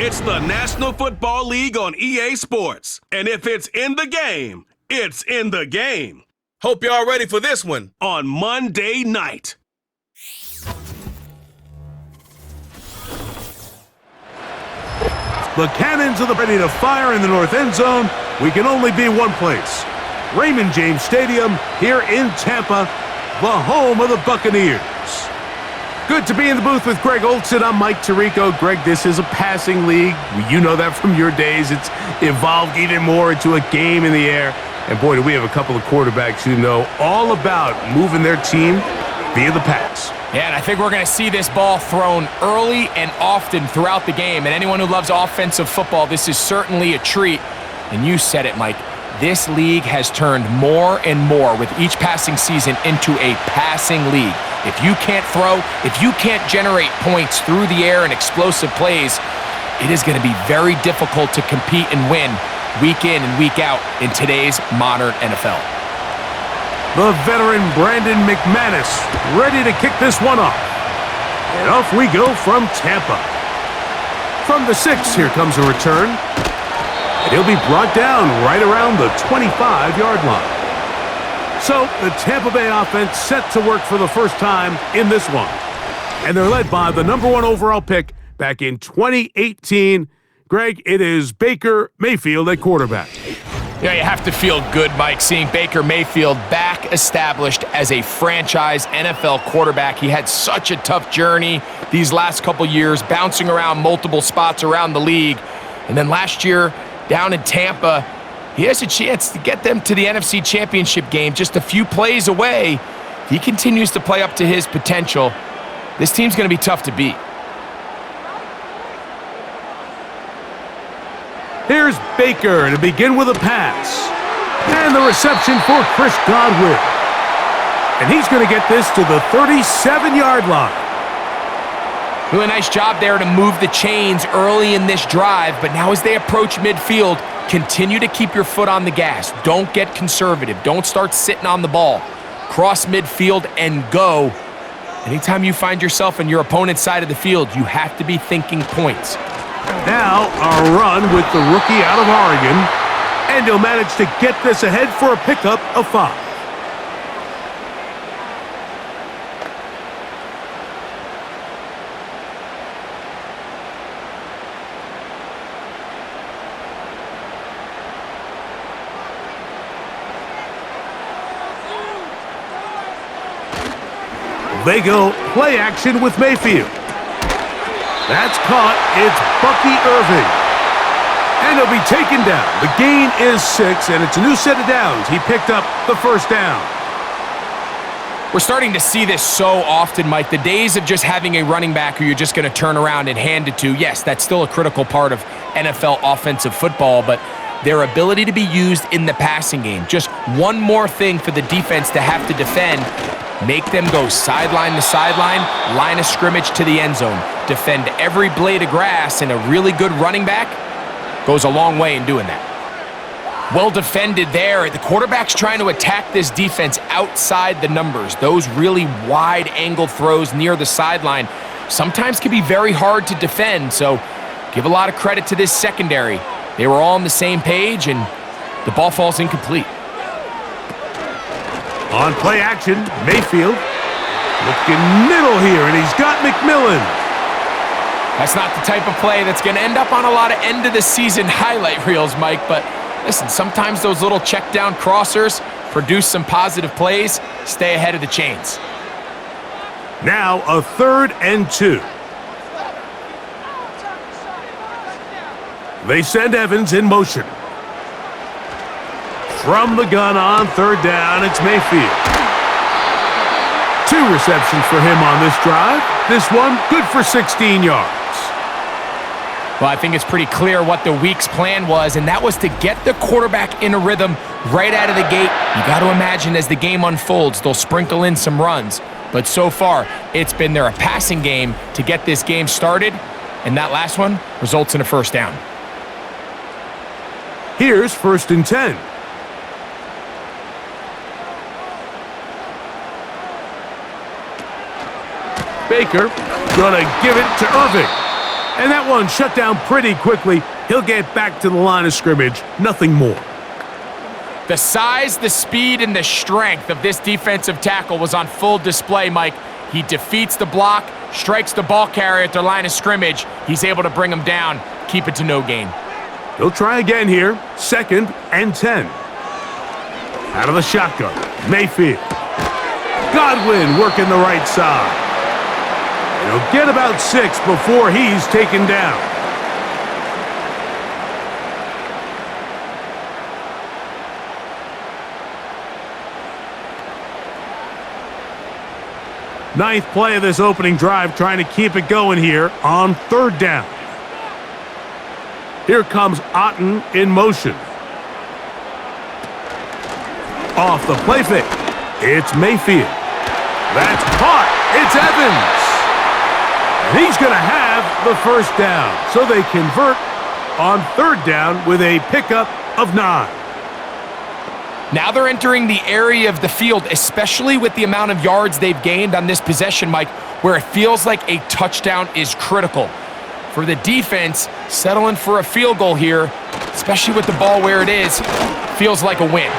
It's the National Football League on EA Sports. And if it's in the game, it's in the game. Hope y'all ready for this one on Monday night. The cannons are ready to fire in the north end zone. We can only be one place. Raymond James Stadium here in Tampa, the home of the Buccaneers. Good to be in the booth with Greg Olson. I'm Mike Tirico. Greg, this is a passing league. You know that from your days. It's evolved even more into a game in the air. And boy, do we have a couple of quarterbacks who know all about moving their team via the pass. Yeah, and I think we're going to see this ball thrown early and often throughout the game. And anyone who loves offensive football, this is certainly a treat. And you said it, Mike. This league has turned more and more with each passing season into a passing league. If you can't throw, if you can't generate points through the air and explosive plays, it is going to be very difficult to compete and win week in and week out in today's modern NFL. The veteran Brandon McManus ready to kick this one off. And off we go from Tampa. From the 6, here comes a return. And he'll be brought down right around the 25-yard line. So the Tampa Bay offense set to work for the first time in this one. And they're led by the number 1 overall pick back in 2018. Greg, it is Baker Mayfield at quarterback. Yeah, you have to feel good, Mike, seeing Baker Mayfield back established as a franchise NFL quarterback. He had such a tough journey these last couple years, bouncing around multiple spots around the league. And then last year, down in Tampa, he has a chance to get them to the NFC Championship game just a few plays away. He continues to play up to his potential. This team's going to be tough to beat. Here's Baker to begin with a pass. And the reception for Chris Godwin. And he's going to get this to the 37-yard line. Really nice job there to move the chains early in this drive, but now as they approach midfield, continue to keep your foot on the gas. Don't get conservative. Don't start sitting on the ball. Cross midfield and go. Anytime you find yourself on your opponent's side of the field, you have to be thinking points. Now a run with the rookie out of Oregon, and he'll manage to get this ahead for a pickup of 5. They go play action with Mayfield. That's caught. It's Bucky Irving. And he'll be taken down. The gain is 6, and it's a new set of downs. He picked up the first down. We're starting to see this so often, Mike. The days of just having a running back who you're just going to turn around and hand it to, yes, that's still a critical part of NFL offensive football, but their ability to be used in the passing game. Just one more thing for the defense to have to defend. Make them go sideline to sideline, line of scrimmage to the end zone. Defend every blade of grass, and a really good running back goes a long way in doing that. Well defended there. The quarterback's trying to attack this defense outside the numbers. Those really wide-angle throws near the sideline sometimes can be very hard to defend, so give a lot of credit to this secondary. They were all on the same page, and the ball falls incomplete. On play action, Mayfield looking middle here, and he's got McMillan. That's not the type of play that's going to end up on a lot of end-of-the-season highlight reels, Mike, but listen, sometimes those little check-down crossers produce some positive plays. Stay ahead of the chains. Now a 3rd and 2. They send Evans in motion. From the gun on 3rd down, it's Mayfield. 2 receptions for him on this drive. This one good for 16 yards. Well, I think it's pretty clear what the week's plan was, and that was to get the quarterback in a rhythm right out of the gate. You got to imagine as the game unfolds, they'll sprinkle in some runs. But so far, it's been a passing game to get this game started, and that last one results in a first down. Here's 1st and 10. Baker gonna give it to Irving. And that one shut down pretty quickly. He'll get back to the line of scrimmage, nothing more. The size, the speed, and the strength of this defensive tackle was on full display, Mike. He defeats the block, strikes the ball carrier at the line of scrimmage. He's able to bring him down, keep it to no gain. He'll try again here, 2nd and 10. Out of the shotgun, Mayfield. Godwin working the right side. He'll get about 6 before he's taken down. Ninth play of this opening drive, trying to keep it going here on 3rd down. Here comes Otten in motion. Off the play fake. It's Mayfield. That's caught. It's Evans. And he's going to have the 1st down. So they convert on 3rd down with a pickup of 9. Now they're entering the area of the field, especially with the amount of yards they've gained on this possession, Mike, where it feels like a touchdown is critical. For the defense, settling for a field goal here, especially with the ball where it is, feels like a win.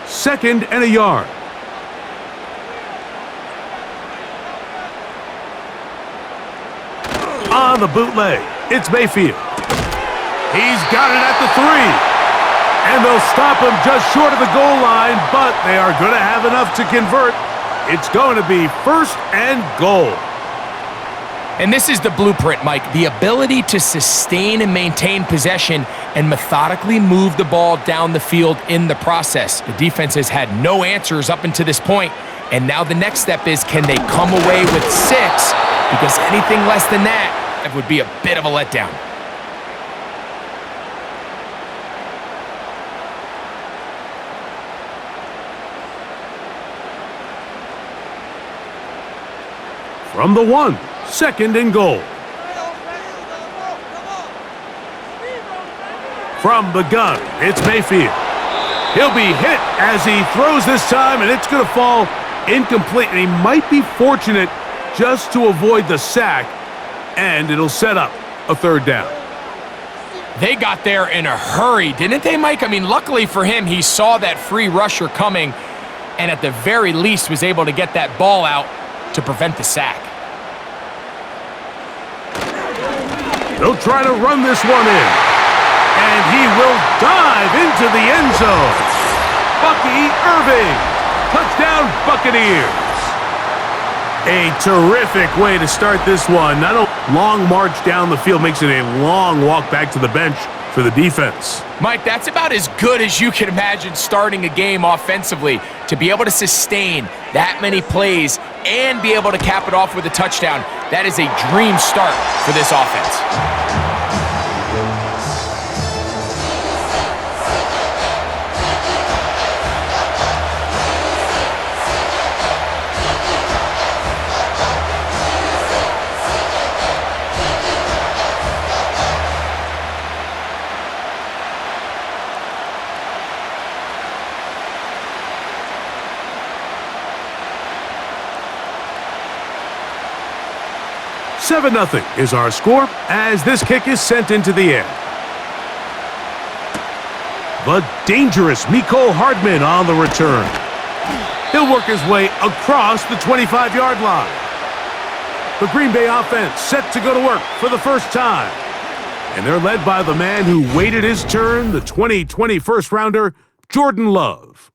Second and a yard. On the bootleg, it's Mayfield. He's got it at the 3. And they'll stop him just short of the goal line, but they are going to have enough to convert. It's going to be 1st and goal. And this is the blueprint, Mike. The ability to sustain and maintain possession and methodically move the ball down the field in the process. The defense has had no answers up until this point, and now the next step is, can they come away with 6? Because anything less than that would be a bit of a letdown. From the 1, 2nd and goal. From the gun, it's Mayfield. He'll be hit as he throws this time, and it's going to fall incomplete. And he might be fortunate just to avoid the sack, and it'll set up a 3rd down. They got there in a hurry, didn't they, Mike? I mean, luckily for him, he saw that free rusher coming, and at the very least was able to get that ball out to prevent the sack. They'll try to run this one in. And he will dive into the end zone. Bucky Irving. Touchdown, Buccaneers. A terrific way to start this one. Not a long march down the field, makes it a long walk back to the bench for the defense. Mike, that's about as good as you can imagine starting a game offensively. To be able to sustain that many plays and be able to cap it off with a touchdown, that is a dream start for this offense. Seven 0 is our score as this kick is sent into the air. The dangerous Mecole Hardman on the return. He'll work his way across the 25-yard line. The Green Bay offense set to go to work for the first time. And they're led by the man who waited his turn, the 2020 first-rounder, Jordan Love.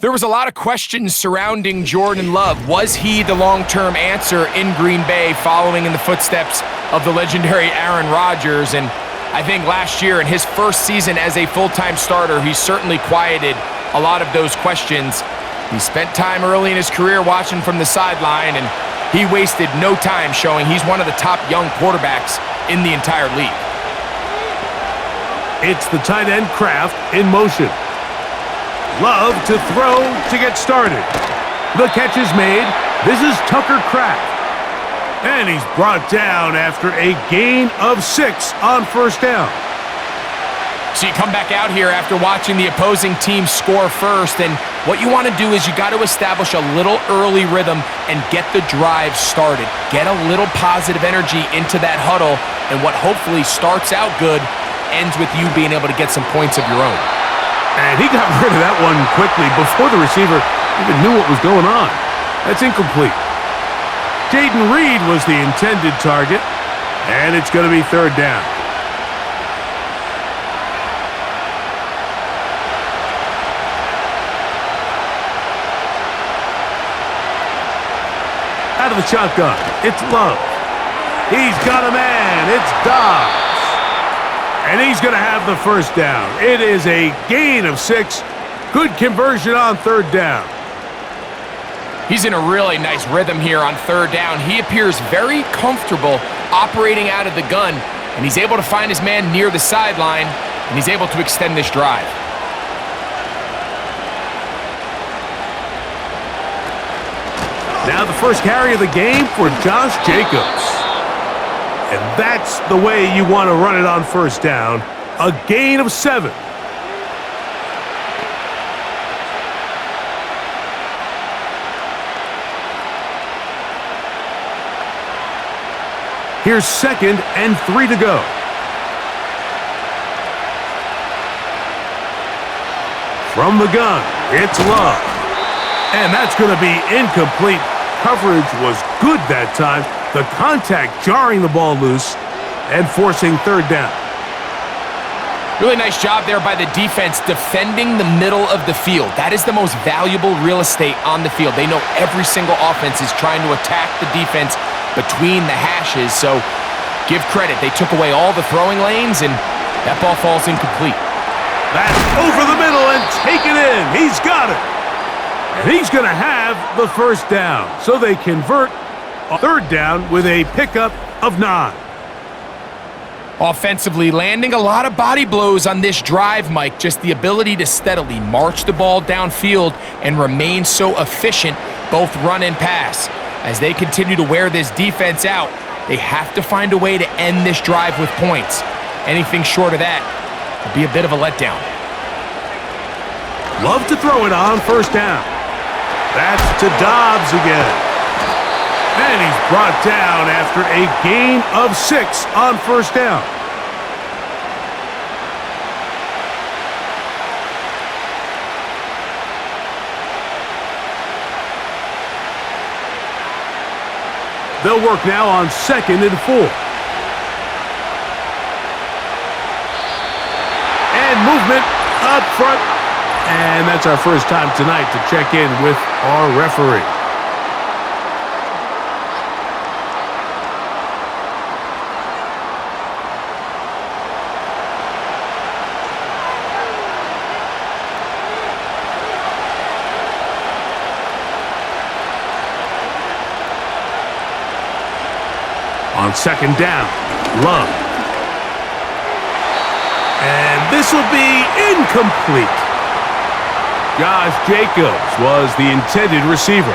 There was a lot of questions surrounding Jordan Love. Was he the long-term answer in Green Bay following in the footsteps of the legendary Aaron Rodgers? And I think last year in his first season as a full-time starter, he certainly quieted a lot of those questions. He spent time early in his career watching from the sideline, and he wasted no time showing he's one of the top young quarterbacks in the entire league. It's the tight end Kraft in motion. Love to throw to get started. The catch is made. This is Tucker Kraft. And he's brought down after a gain of 6 on first down. So you come back out here after watching the opposing team score first, and what you want to do is you got to establish a little early rhythm and get the drive started. Get a little positive energy into that huddle, and what hopefully starts out good ends with you being able to get some points of your own. And he got rid of that one quickly before the receiver even knew what was going on. That's incomplete. Jaden Reed was the intended target, and it's going to be third down. Out of the shotgun, it's Love. He's got a man, it's Dobbs. And he's going to have the first down. It is a gain of 6. Good conversion on third down. He's in a really nice rhythm here on third down. He appears very comfortable operating out of the gun, and he's able to find his man near the sideline, and he's able to extend this drive. Now the first carry of the game for Josh Jacobs. And that's the way you want to run it on first down. A gain of 7. Here's 2nd and 3 to go. From the gun, it's Love. And that's going to be incomplete. Coverage was good that time. The contact jarring the ball loose and forcing third down. Really nice job there by the defense defending the middle of the field. That is the most valuable real estate on the field. They know every single offense is trying to attack the defense between the hashes, so give credit. They took away all the throwing lanes, and that ball falls incomplete. That's over the middle and taken in. He's got it. And he's going to have the first down. So they convert a third down with a pickup of 9. Offensively, landing a lot of body blows on this drive, Mike. Just the ability to steadily march the ball downfield and remain so efficient, both run and pass. As they continue to wear this defense out, they have to find a way to end this drive with points. Anything short of that would be a bit of a letdown. Love to throw it on first down. That's to Dobbs again. And he's brought down after a gain of 6 on first down. They'll work now on 2nd and 4. And movement up front. And that's our first time tonight to check in with our referee. On 2nd down, Love. And this will be incomplete. Josh Jacobs was the intended receiver.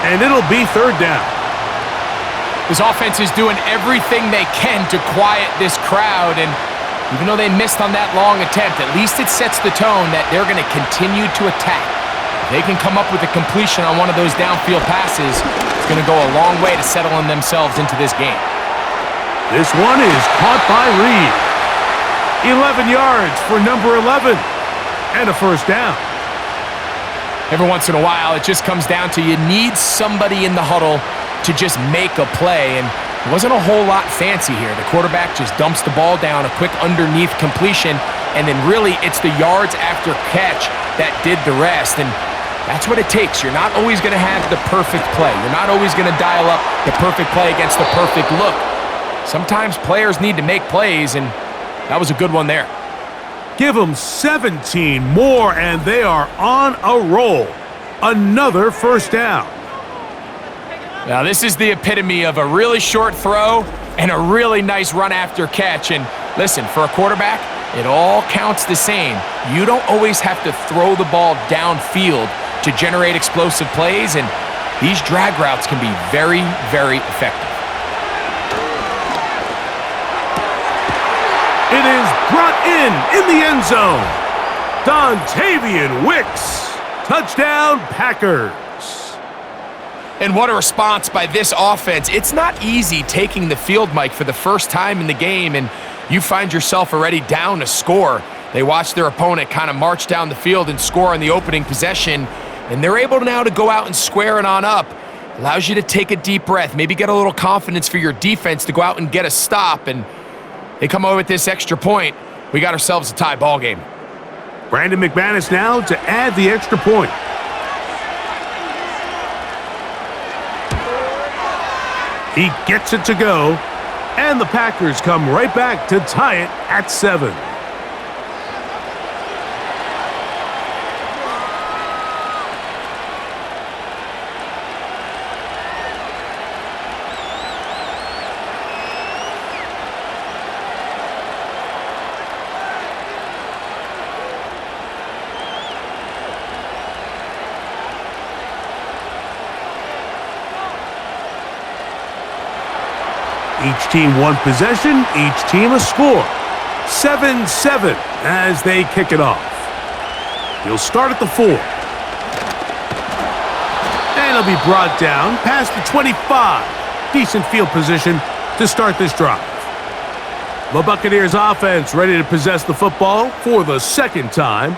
And it'll be third down. This offense is doing everything they can to quiet this crowd, and even though they missed on that long attempt, at least it sets the tone that they're going to continue to attack. If they can come up with a completion on one of those downfield passes, it's going to go a long way to settling themselves into this game. This one is caught by Reed. 11 yards for number 11. And a first down. Every once in a while, it just comes down to you need somebody in the huddle to just make a play, and it wasn't a whole lot fancy here. The quarterback just dumps the ball down, a quick underneath completion, and then really it's the yards after catch that did the rest, and that's what it takes. You're not always going to have the perfect play. You're not always going to dial up the perfect play against the perfect look. Sometimes players need to make plays, and that was a good one there. Give them 17 more, and they are on a roll. Another first down. Now, this is the epitome of a really short throw and a really nice run after catch. And listen, for a quarterback, it all counts the same. You don't always have to throw the ball downfield to generate explosive plays, and these drag routes can be very, very effective. in the end zone. Dontavian Wicks. Touchdown, Packers. And what a response by this offense. It's not easy taking the field, Mike, for the first time in the game, and you find yourself already down a score. They watch their opponent kind of march down the field and score on the opening possession, and they're able now to go out and square it on up. Allows you to take a deep breath, maybe get a little confidence for your defense to go out and get a stop, and they come over with this extra point. We got ourselves a tie ball game. Brandon McManus now to add the extra point. He gets it to go, and the Packers come right back to tie it at 7. Each team one possession, each team a score. 7-7 as they kick it off. He'll start at the 4. And he'll be brought down past the 25. Decent field position to start this drive. The Buccaneers offense ready to possess the football for the second time.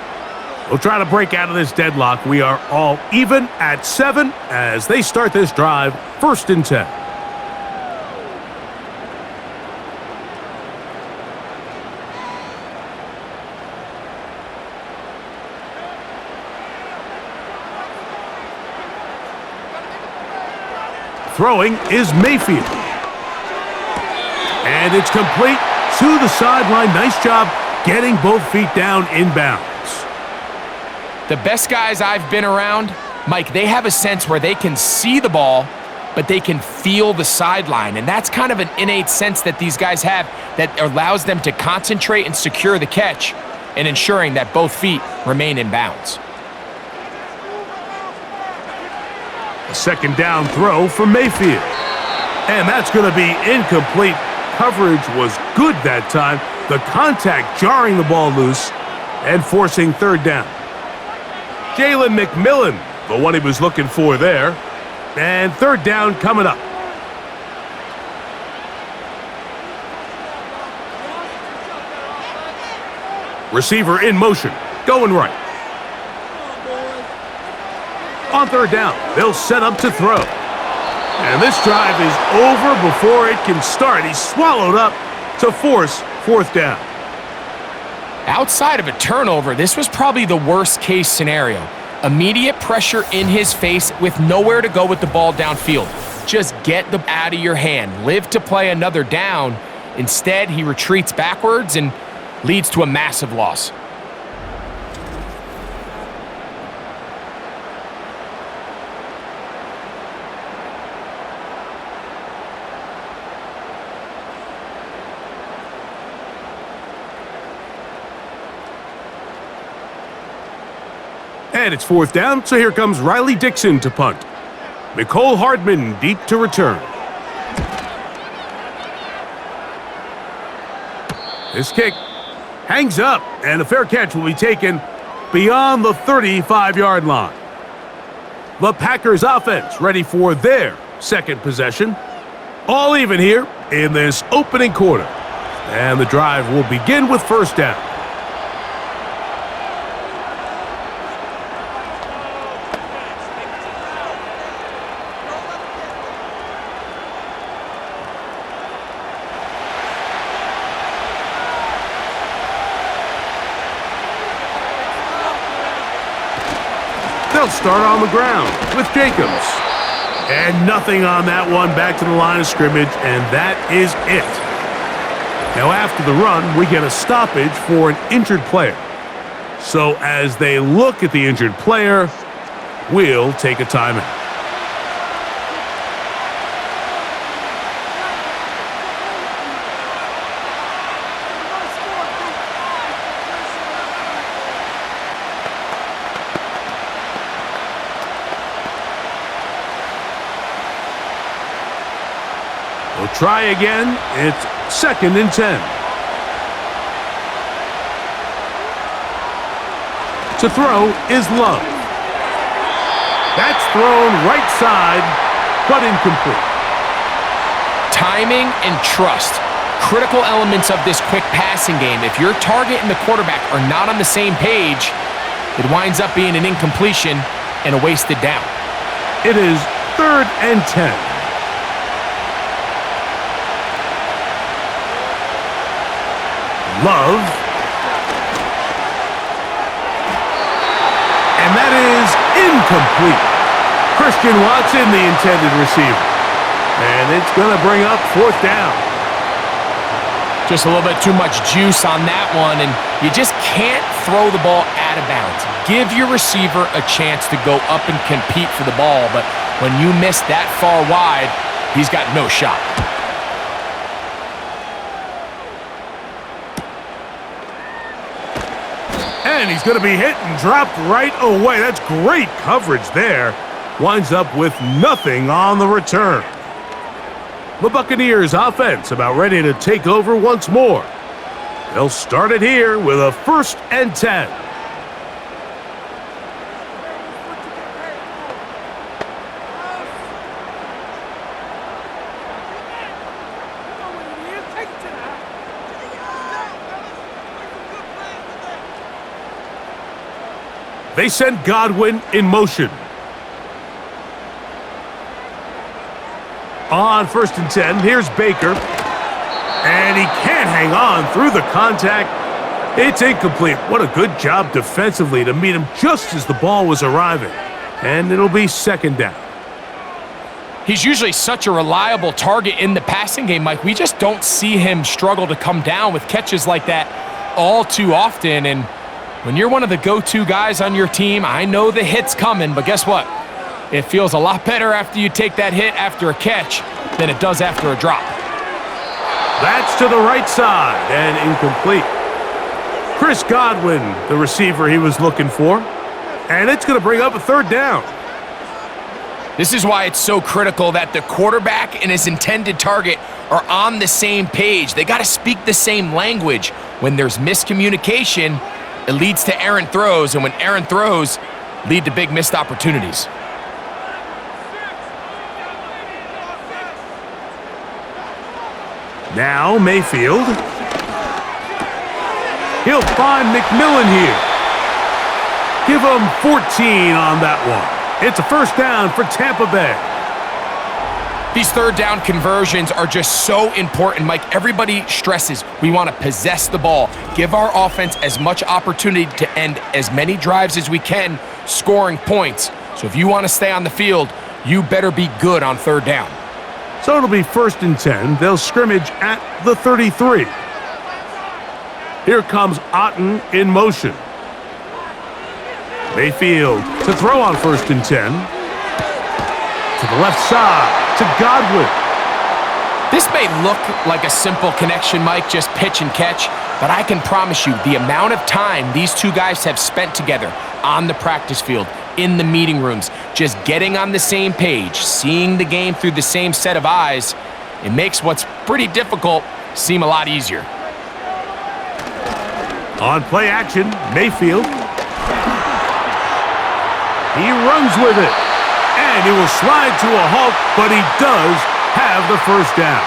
We'll try to break out of this deadlock. We are all even at 7 as they start this drive, 1st and 10. Throwing is Mayfield. And it's complete to the sideline. Nice job getting both feet down inbounds. The best guys I've been around, Mike, they have a sense where they can see the ball, but they can feel the sideline. And that's kind of an innate sense that these guys have that allows them to concentrate and secure the catch and ensuring that both feet remain in bounds. A second down throw for Mayfield. And that's going to be incomplete. Coverage was good that time. The contact jarring the ball loose and forcing 3rd down. Jalen McMillan, the one he was looking for there. And 3rd down coming up. Receiver in motion, going right. On 3rd down, they'll set up to throw. And this drive is over before it can start. He's swallowed up to force 4th down. Outside of a turnover, this was probably the worst case scenario. Immediate pressure in his face with nowhere to go with the ball downfield. Just get the out of your hand. Live to play another down. Instead, he retreats backwards and leads to a massive loss. And it's 4th down, so here comes Riley Dixon to punt. Mecole Hardman deep to return. This kick hangs up, and a fair catch will be taken beyond the 35-yard line. The Packers offense ready for their second possession. All even here in this opening quarter. And the drive will begin with 1st down. They'll start on the ground with Jacobs. And nothing on that one, back to the line of scrimmage, and that is it. Now after the run, we get a stoppage for an injured player. So as they look at the injured player, we'll take a timeout. We'll try again. It's 2nd and 10. To throw is Love. That's thrown right side, but incomplete. Timing and trust, critical elements of this quick passing game. If your target and the quarterback are not on the same page, it winds up being an incompletion and a wasted down. It is 3rd and 10. Love. And that is incomplete. Christian Watson, the intended receiver. And it's going to bring up 4th down. Just a little bit too much juice on that one, and you just can't throw the ball out of bounds. Give your receiver a chance to go up and compete for the ball, but when you miss that far wide, he's got no shot. And he's going to be hit and dropped right away. That's great coverage there. Winds up with nothing on the return. The Buccaneers offense about ready to take over once more. They'll start it here with a 1st and 10. They send Godwin in motion. On 1st and 10, here's Baker. And he can't hang on through the contact. It's incomplete. What a good job defensively to meet him just as the ball was arriving. And it'll be 2nd down. He's usually such a reliable target in the passing game, Mike. We just don't see him struggle to come down with catches like that all too often. And when you're one of the go-to guys on your team, I know the hit's coming, but guess what? It feels a lot better after you take that hit after a catch than it does after a drop. That's to the right side and incomplete. Chris Godwin, the receiver he was looking for. And it's going to bring up a 3rd down. This is why it's so critical that the quarterback and his intended target are on the same page. They got to speak the same language. When there's miscommunication, it leads to errant throws, and when errant throws lead to big missed opportunities. Now Mayfield. He'll find McMillan here. Give him 14 on that one. It's a 1st down for Tampa Bay. These 3rd down conversions are just so important, Mike. Everybody stresses we want to possess the ball, give our offense as much opportunity to end as many drives as we can, scoring points. So if you want to stay on the field, you better be good on 3rd down. So it'll be 1st and 10. They'll scrimmage at the 33. Here comes Otten in motion. Mayfield to throw on 1st and 10. To the left side, to Godwin. This may look like a simple connection, Mike, just pitch and catch, but I can promise you the amount of time these two guys have spent together on the practice field, in the meeting rooms, just getting on the same page, seeing the game through the same set of eyes, it makes what's pretty difficult seem a lot easier. On play action, Mayfield. He runs with it. And he will slide to a halt, but he does have the 1st down.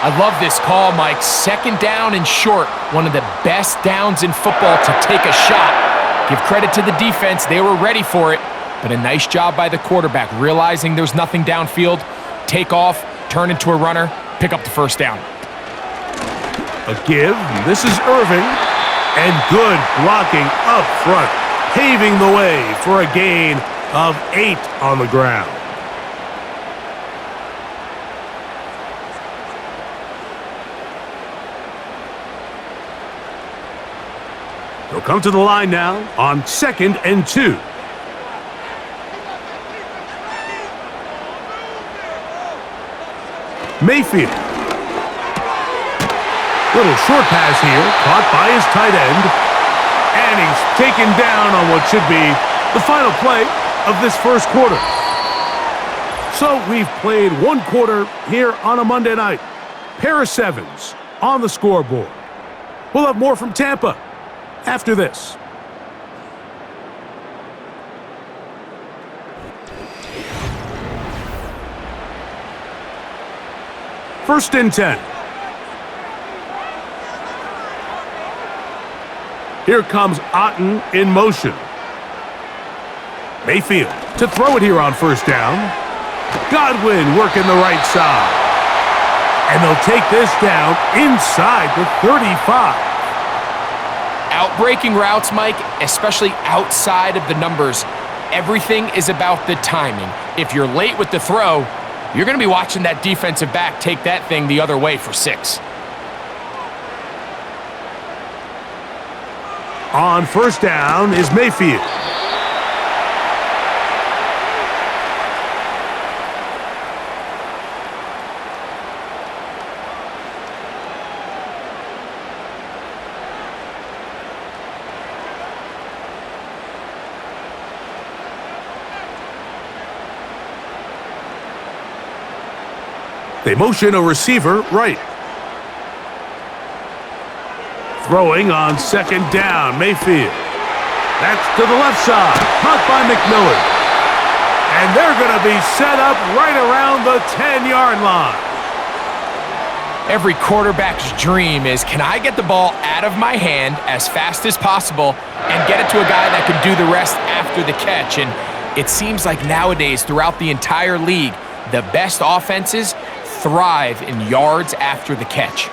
I love this call, Mike. 2nd down and short. One of the best downs in football to take a shot. Give credit to the defense. They were ready for it. But a nice job by the quarterback, realizing there's nothing downfield. Take off, turn into a runner, pick up the 1st down. A give. This is Irving. And good blocking up front, paving the way for a gain of 8 on the ground. They'll come to the line now on 2nd and 2. Mayfield. Little short pass here, caught by his tight end. And he's taken down on what should be the final play of this 1st quarter. So we've played 1 quarter here on a Monday night. Pair of 7s on the scoreboard. We'll have more from Tampa after this. First and 10. Here comes Otten in motion. Mayfield to throw it here on first down. Godwin working the right side. And they'll take this down inside the 35. Outbreaking routes, Mike, especially outside of the numbers, everything is about the timing. If you're late with the throw, you're going to be watching that defensive back take that thing the other way for 6. On first down is Mayfield. They motion a receiver right. Throwing on second down, Mayfield. That's to the left side, caught by McMillan. And they're going to be set up right around the 10-yard line. Every quarterback's dream is, can I get the ball out of my hand as fast as possible and get it to a guy that can do the rest after the catch? And it seems like nowadays, throughout the entire league, the best offenses thrive in yards after the catch.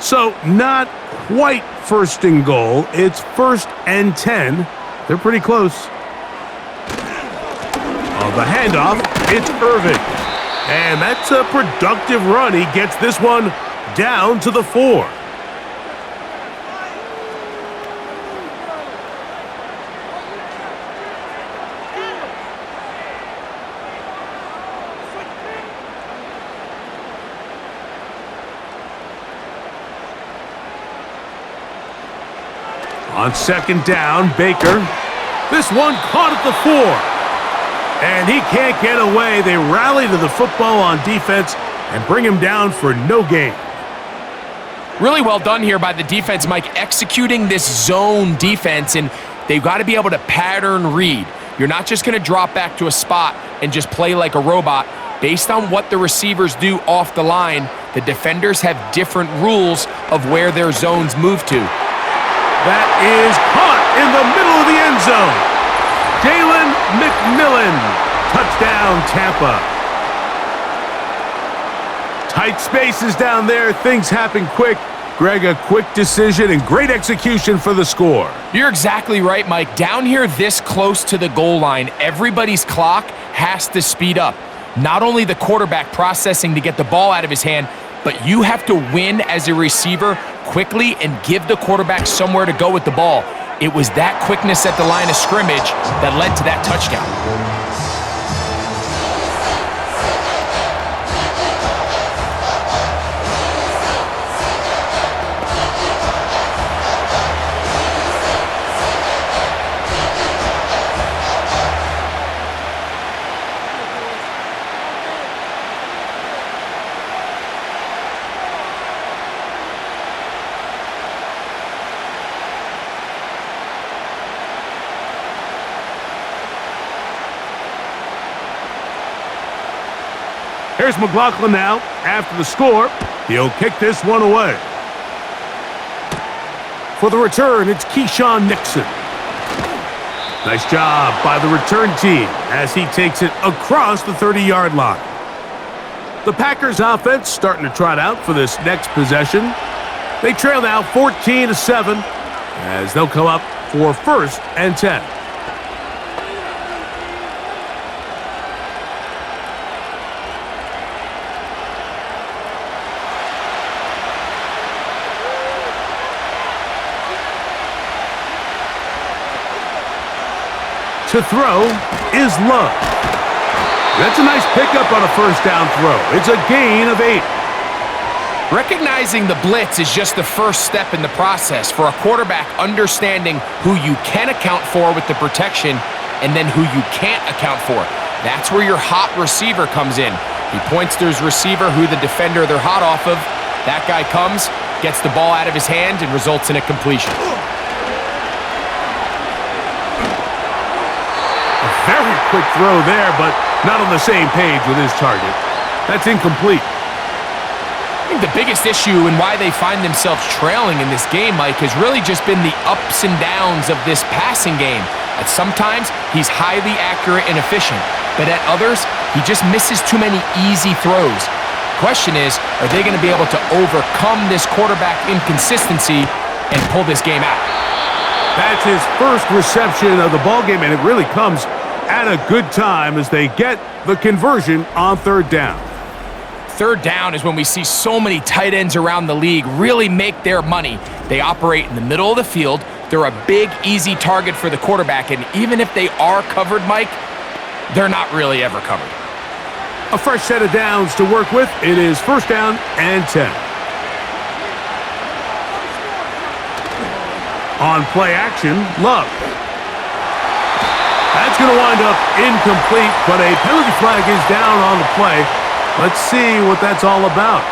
So not quite first and goal. It's first and 10. They're pretty close. On the handoff, it's Irving. And that's a productive run. He gets this one down to the 4. On second down, Baker. This one caught at the 4. And he can't get away. They rally to the football on defense and bring him down for no gain. Really well done here by the defense, Mike, executing this zone defense, and they've got to be able to pattern read. You're not just going to drop back to a spot and just play like a robot. Based on what the receivers do off the line, the defenders have different rules of where their zones move to. That is caught in the middle of the end zone. Jalen McMillan, touchdown Tampa. Tight spaces down there, things happen quick. Greg, a quick decision and great execution for the score. You're exactly right, Mike. Down here this close to the goal line, everybody's clock has to speed up. Not only the quarterback processing to get the ball out of his hand, but you have to win as a receiver quickly and give the quarterback somewhere to go with the ball. It was that quickness at the line of scrimmage that led to that touchdown. Here's McLaughlin now. After the score, he'll kick this one away. For the return, it's Keyshawn Nixon. Nice job by the return team as he takes it across the 30-yard line. The Packers offense starting to trot out for this next possession. They trail now 14-7 as they'll come up for first and 10. To throw is Love. That's a nice pickup on a first down throw. It's a gain of 8. Recognizing the blitz is just the first step in the process for a quarterback understanding who you can account for with the protection and then who you can't account for. That's where your hot receiver comes in. He points to his receiver who the defender they're hot off of. That guy comes, gets the ball out of his hand, and results in a completion. Very quick throw there, but not on the same page with his target. That's incomplete. I think the biggest issue and why they find themselves trailing in this game, Mike, has really just been the ups and downs of this passing game. At sometimes, he's highly accurate and efficient, but at others, he just misses too many easy throws. Question is, are they going to be able to overcome this quarterback inconsistency and pull this game out? That's his first reception of the ballgame, and it really comes at a good time as they get the conversion on third down. Third down is when we see so many tight ends around the league really make their money. They operate in the middle of the field. They're a big, easy target for the quarterback, and even if they are covered, Mike, they're not really ever covered. A fresh set of downs to work with. It is first down and 10. On play action, Love. That's going to wind up incomplete, but a penalty flag is down on the play. Let's see what that's all about.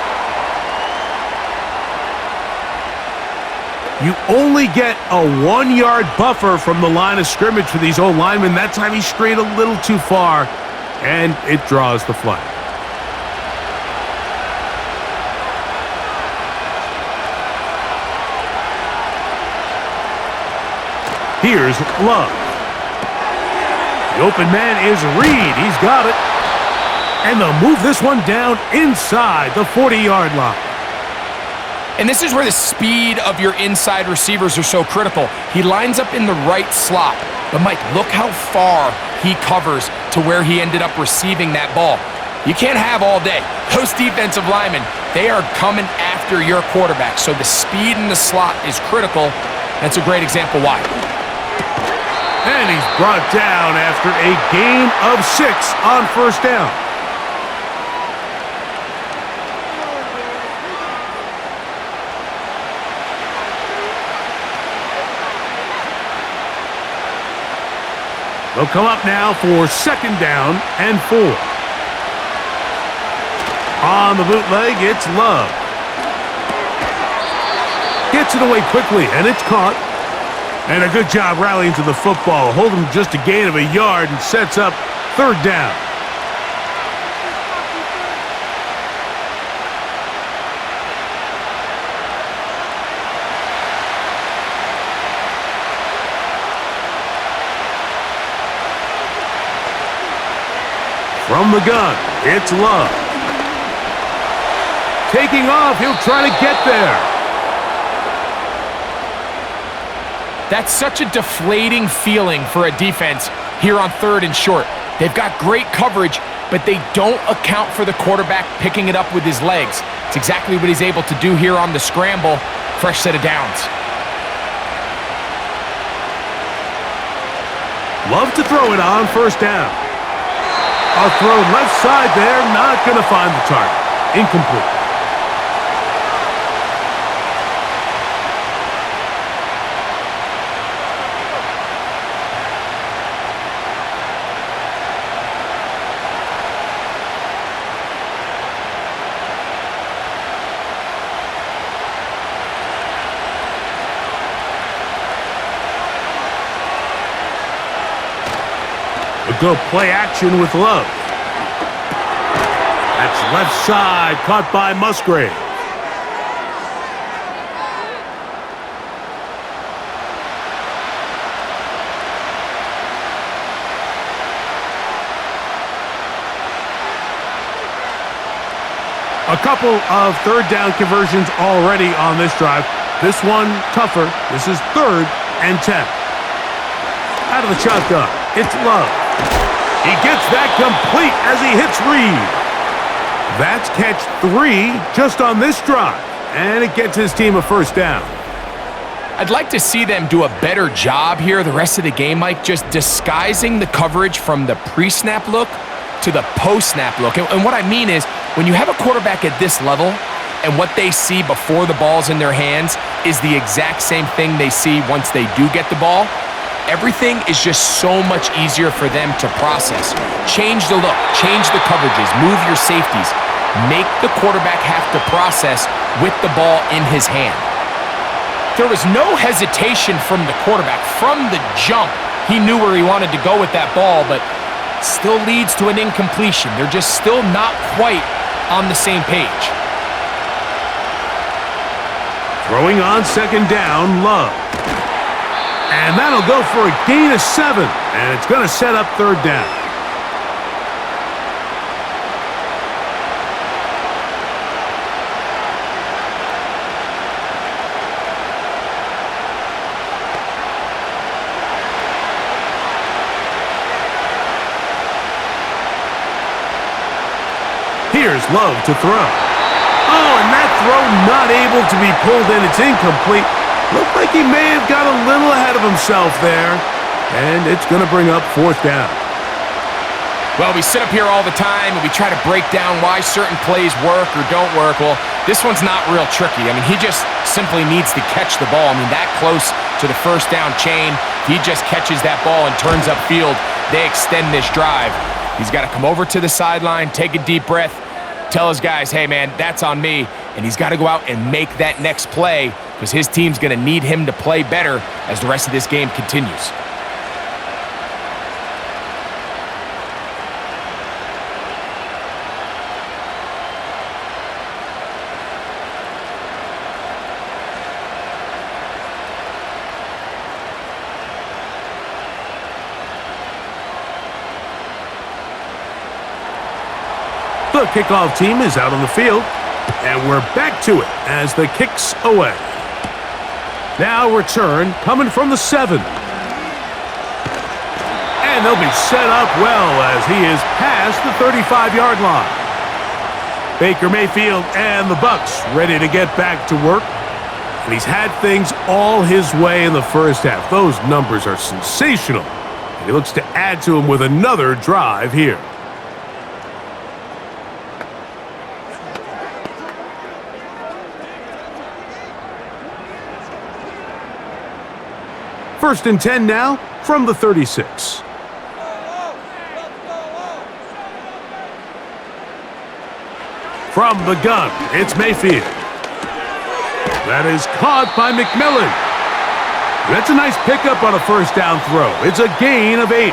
You only get a 1-yard buffer from the line of scrimmage for these old linemen. That time he strayed a little too far, and it draws the flag. Here's Love. The open man is Reed. He's got it. And they'll move this one down inside the 40-yard line. And this is where the speed of your inside receivers are so critical. He lines up in the right slot. But, Mike, look how far he covers to where he ended up receiving that ball. You can't have all day. Those defensive linemen, they are coming after your quarterback. So the speed in the slot is critical. That's a great example why. And he's brought down after a gain of 6 on first down. They'll come up now for second down and 4. On the bootleg, it's Love. Gets it away quickly, and it's caught. And a good job rallying to the football. Hold him just a gain of a yard and sets up third down. From the gun, it's Love. Taking off, he'll try to get there. That's such a deflating feeling for a defense here on third and short. They've got great coverage, but they don't account for the quarterback picking it up with his legs. It's exactly what he's able to do here on the scramble. Fresh set of downs. Love to throw it on first down. A throw left side there, not going to find the target. Incomplete. Go play action with Love. That's left side, caught by Musgrave. A couple of third down conversions already on this drive. This one tougher. This is third and 10. Out of the shotgun, it's Love. He gets that complete as he hits Reed. That's catch 3 just on this drive, and it gets his team a first down. I'd like to see them do a better job here the rest of the game, Mike, just disguising the coverage from the pre-snap look to the post-snap look. And what I mean is, when you have a quarterback at this level and what they see before the ball's in their hands is the exact same thing they see once they do get the ball, everything is just so much easier for them to process. Change the look, change the coverages, move your safeties. Make the quarterback have to process with the ball in his hand. There was no hesitation from the quarterback. From the jump, he knew where he wanted to go with that ball, but still leads to an incompletion. They're just still not quite on the same page. Throwing on second down, Love. And that'll go for a gain of 7, and it's going to set up third down. Here's Love to throw. Oh, and that throw not able to be pulled in. It's incomplete. Looked like he may have got a little ahead of himself there. And it's going to bring up fourth down. Well, we sit up here all the time and we try to break down why certain plays work or don't work. Well, this one's not real tricky. I mean, he just simply needs to catch the ball. I mean, that close to the first down chain, he just catches that ball and turns upfield. They extend this drive. He's got to come over to the sideline, take a deep breath, tell his guys, hey, man, that's on me. And he's got to go out and make that next play because his team's going to need him to play better as the rest of this game continues. The kickoff team is out on the field, and we're back to it as the kick's away. Now return coming from the 7. And they'll be set up well as he is past the 35-yard line. Baker Mayfield and the Bucs ready to get back to work. And he's had things all his way in the first half. Those numbers are sensational. And he looks to add to them with another drive here. First and 10 now from the 36. From the gun, it's Mayfield. That is caught by McMillan. That's a nice pickup on a first down throw. It's a gain of 8.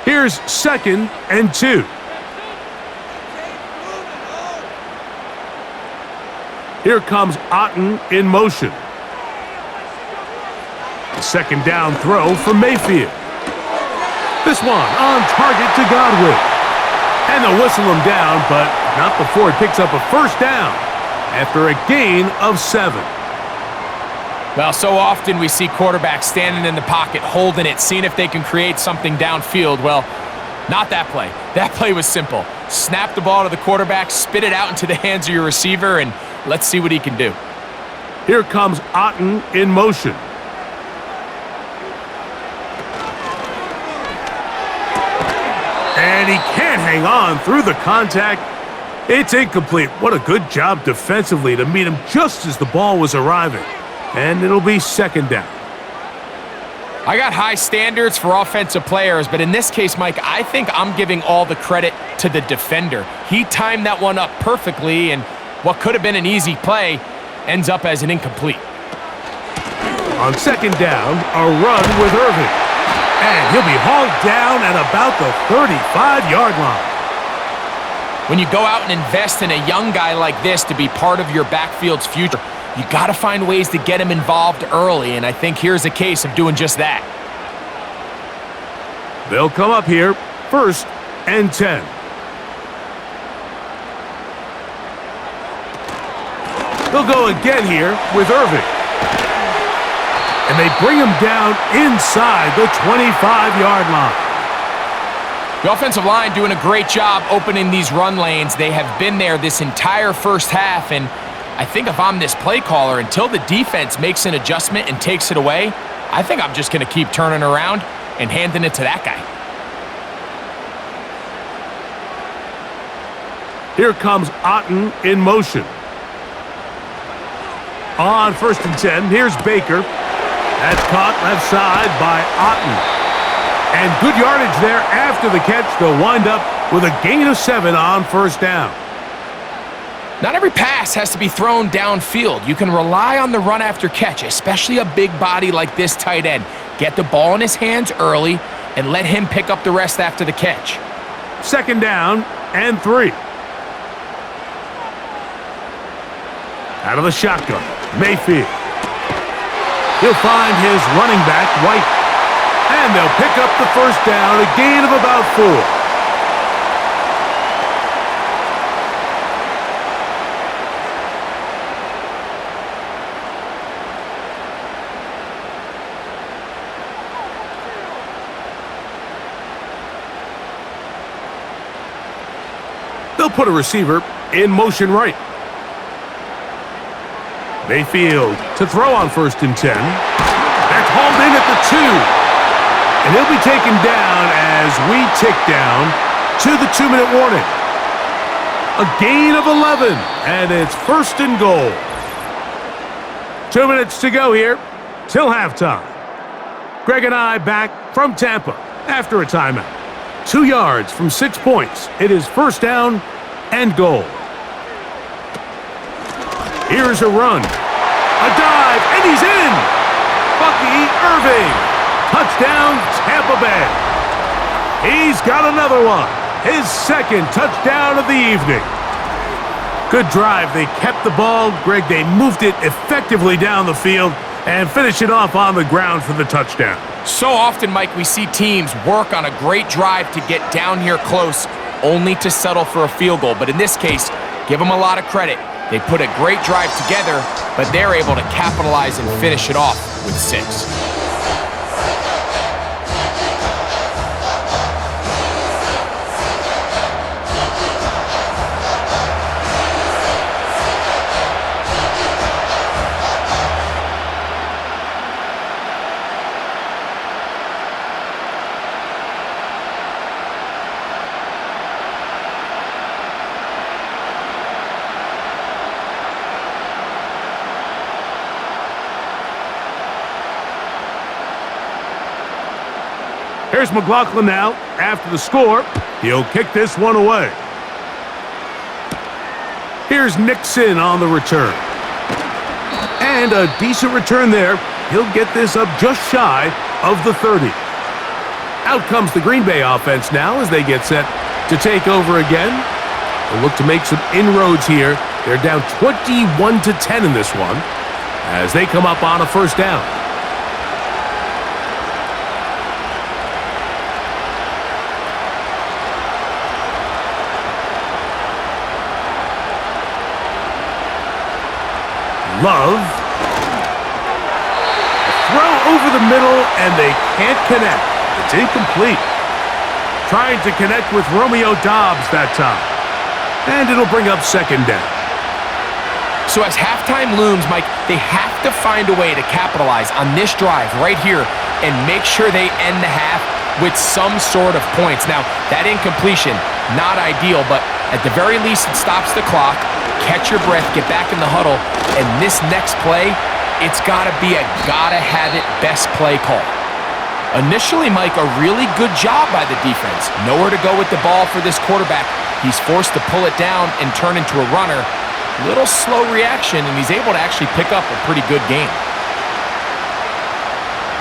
Here's second and 2. Here comes Otten in motion. The second down throw from Mayfield. This one on target to Godwin. And they'll whistle him down, but not before he picks up a first down after a gain of 7. Well, so often we see quarterbacks standing in the pocket, holding it, seeing if they can create something downfield. Well, not that play. That play was simple. Snap the ball to the quarterback, spit it out into the hands of your receiver, and let's see what he can do. Here comes Otten in motion. And he can't hang on through the contact. It's incomplete. What a good job defensively to meet him just as the ball was arriving. And it'll be second down. I got high standards for offensive players, but in this case, Mike, I think I'm giving all the credit to the defender. He timed that one up perfectly, and what could have been an easy play ends up as an incomplete. On second down, a run with Irving. And he'll be hauled down at about the 35-yard line. When you go out and invest in a young guy like this to be part of your backfield's future, you got to find ways to get him involved early, and I think here's a case of doing just that. They'll come up here, first and 10. They'll go again here with Irving. And they bring him down inside the 25-yard line. The offensive line doing a great job opening these run lanes. They have been there this entire first half, and I think if I'm this play caller, until the defense makes an adjustment and takes it away, I think I'm just going to keep turning around and handing it to that guy. Here comes Otten in motion. On first and 10, here's Baker. That's caught left side by Otten. And good yardage there after the catch. They'll wind up with a gain of 7 on first down. Not every pass has to be thrown downfield. You can rely on the run after catch, especially a big body like this tight end. Get the ball in his hands early and let him pick up the rest after the catch. 2nd down and 3. Out of the shotgun, Mayfield. He'll find his running back, White. And they'll pick up the 1st down, a gain of about 4. They'll put a receiver in motion right. Mayfield to throw on 1st and 10. That's hauled in at the 2. And he'll be taken down as we tick down to the 2-minute warning. A gain of 11, and it's 1st and goal. 2 minutes to go here till halftime. Greg and I back from Tampa after a timeout. 2 yards from 6 points. It is 1st down and goal. Here's a run. A dive, and he's in! Irving. Touchdown, Tampa Bay. He's got another one. His 2nd touchdown of the evening. Good drive. They kept the ball. Greg, they moved it effectively down the field and finished it off on the ground for the touchdown. So often, Mike, we see teams work on a great drive to get down here close, only to settle for a field goal. But in this case, give them a lot of credit. They put a great drive together, but they're able to capitalize and finish it off with 6. Here's McLaughlin now. After the score, he'll kick this one away. Here's Nixon on the return. And a decent return there. He'll get this up just shy of the 30. Out comes the Green Bay offense now as they get set to take over again. They'll look to make some inroads here. They're down 21-10 in this one as they come up on a 1st down. Love. Throw over the middle, and they can't connect. It's incomplete. Trying to connect with Romeo Doubs that time. And it'll bring up 2nd down. So as halftime looms, Mike, they have to find a way to capitalize on this drive right here and make sure they end the half with some sort of points. Now, that incompletion, not ideal, but at the very least, it stops the clock. Catch your breath, get back in the huddle, and this next play, it's got to be a gotta-have-it best play call. Initially, Mike, a really good job by the defense. Nowhere to go with the ball for this quarterback. He's forced to pull it down and turn into a runner. Little slow reaction, and he's able to actually pick up a pretty good game.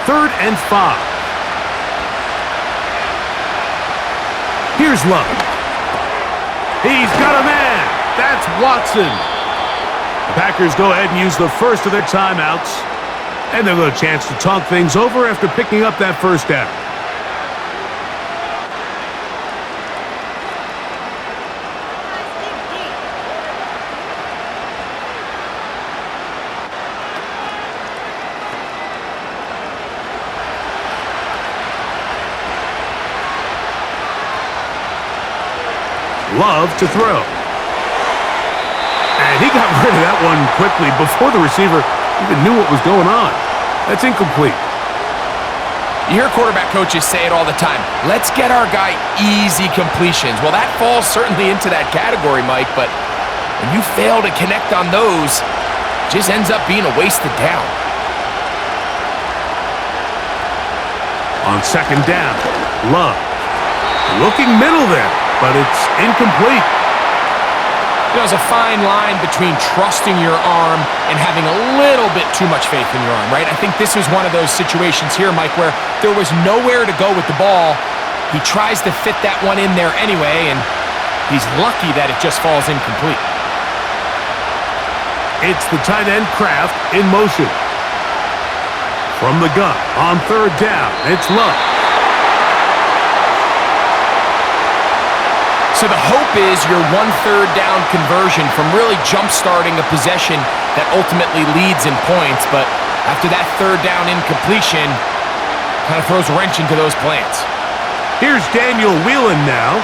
3rd and 5. Here's Love. He's got a man. That's Watson. The Packers go ahead and use the 1st of their timeouts. And they'll get a chance to talk things over after picking up that 1st down. Love to throw. And he got rid of that one quickly before the receiver even knew what was going on. That's incomplete. You hear quarterback coaches say it all the time. Let's get our guy easy completions. Well, that falls certainly into that category, Mike, but when you fail to connect on those, it just ends up being a wasted down. On 2nd down, Love. Looking middle there, but it's incomplete. There's a fine line between trusting your arm and having a little bit too much faith in your arm, right? I think this was one of those situations here, Mike, where there was nowhere to go with the ball. He tries to fit that one in there anyway, and he's lucky that it just falls incomplete. It's the tight end Kraft in motion. From the gun on third down, it's Love. So the hope is your 1/3 down conversion from really jump-starting a possession that ultimately leads in points, but after that third down incompletion, kind of throws a wrench into those plans. Here's Daniel Whelan now.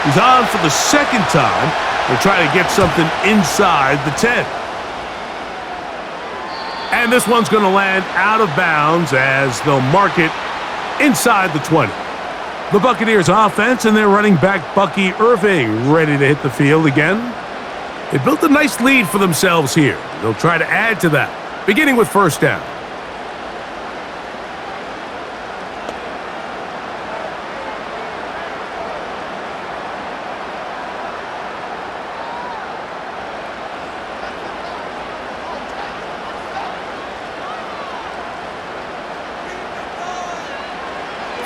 He's on for the second time. They'll try to get something inside the 10. And this one's going to land out of bounds as they'll mark it inside the 20. The Buccaneers offense and their running back Bucky Irving ready to hit the field again. They built a nice lead for themselves here. They'll try to add to that, beginning with first down.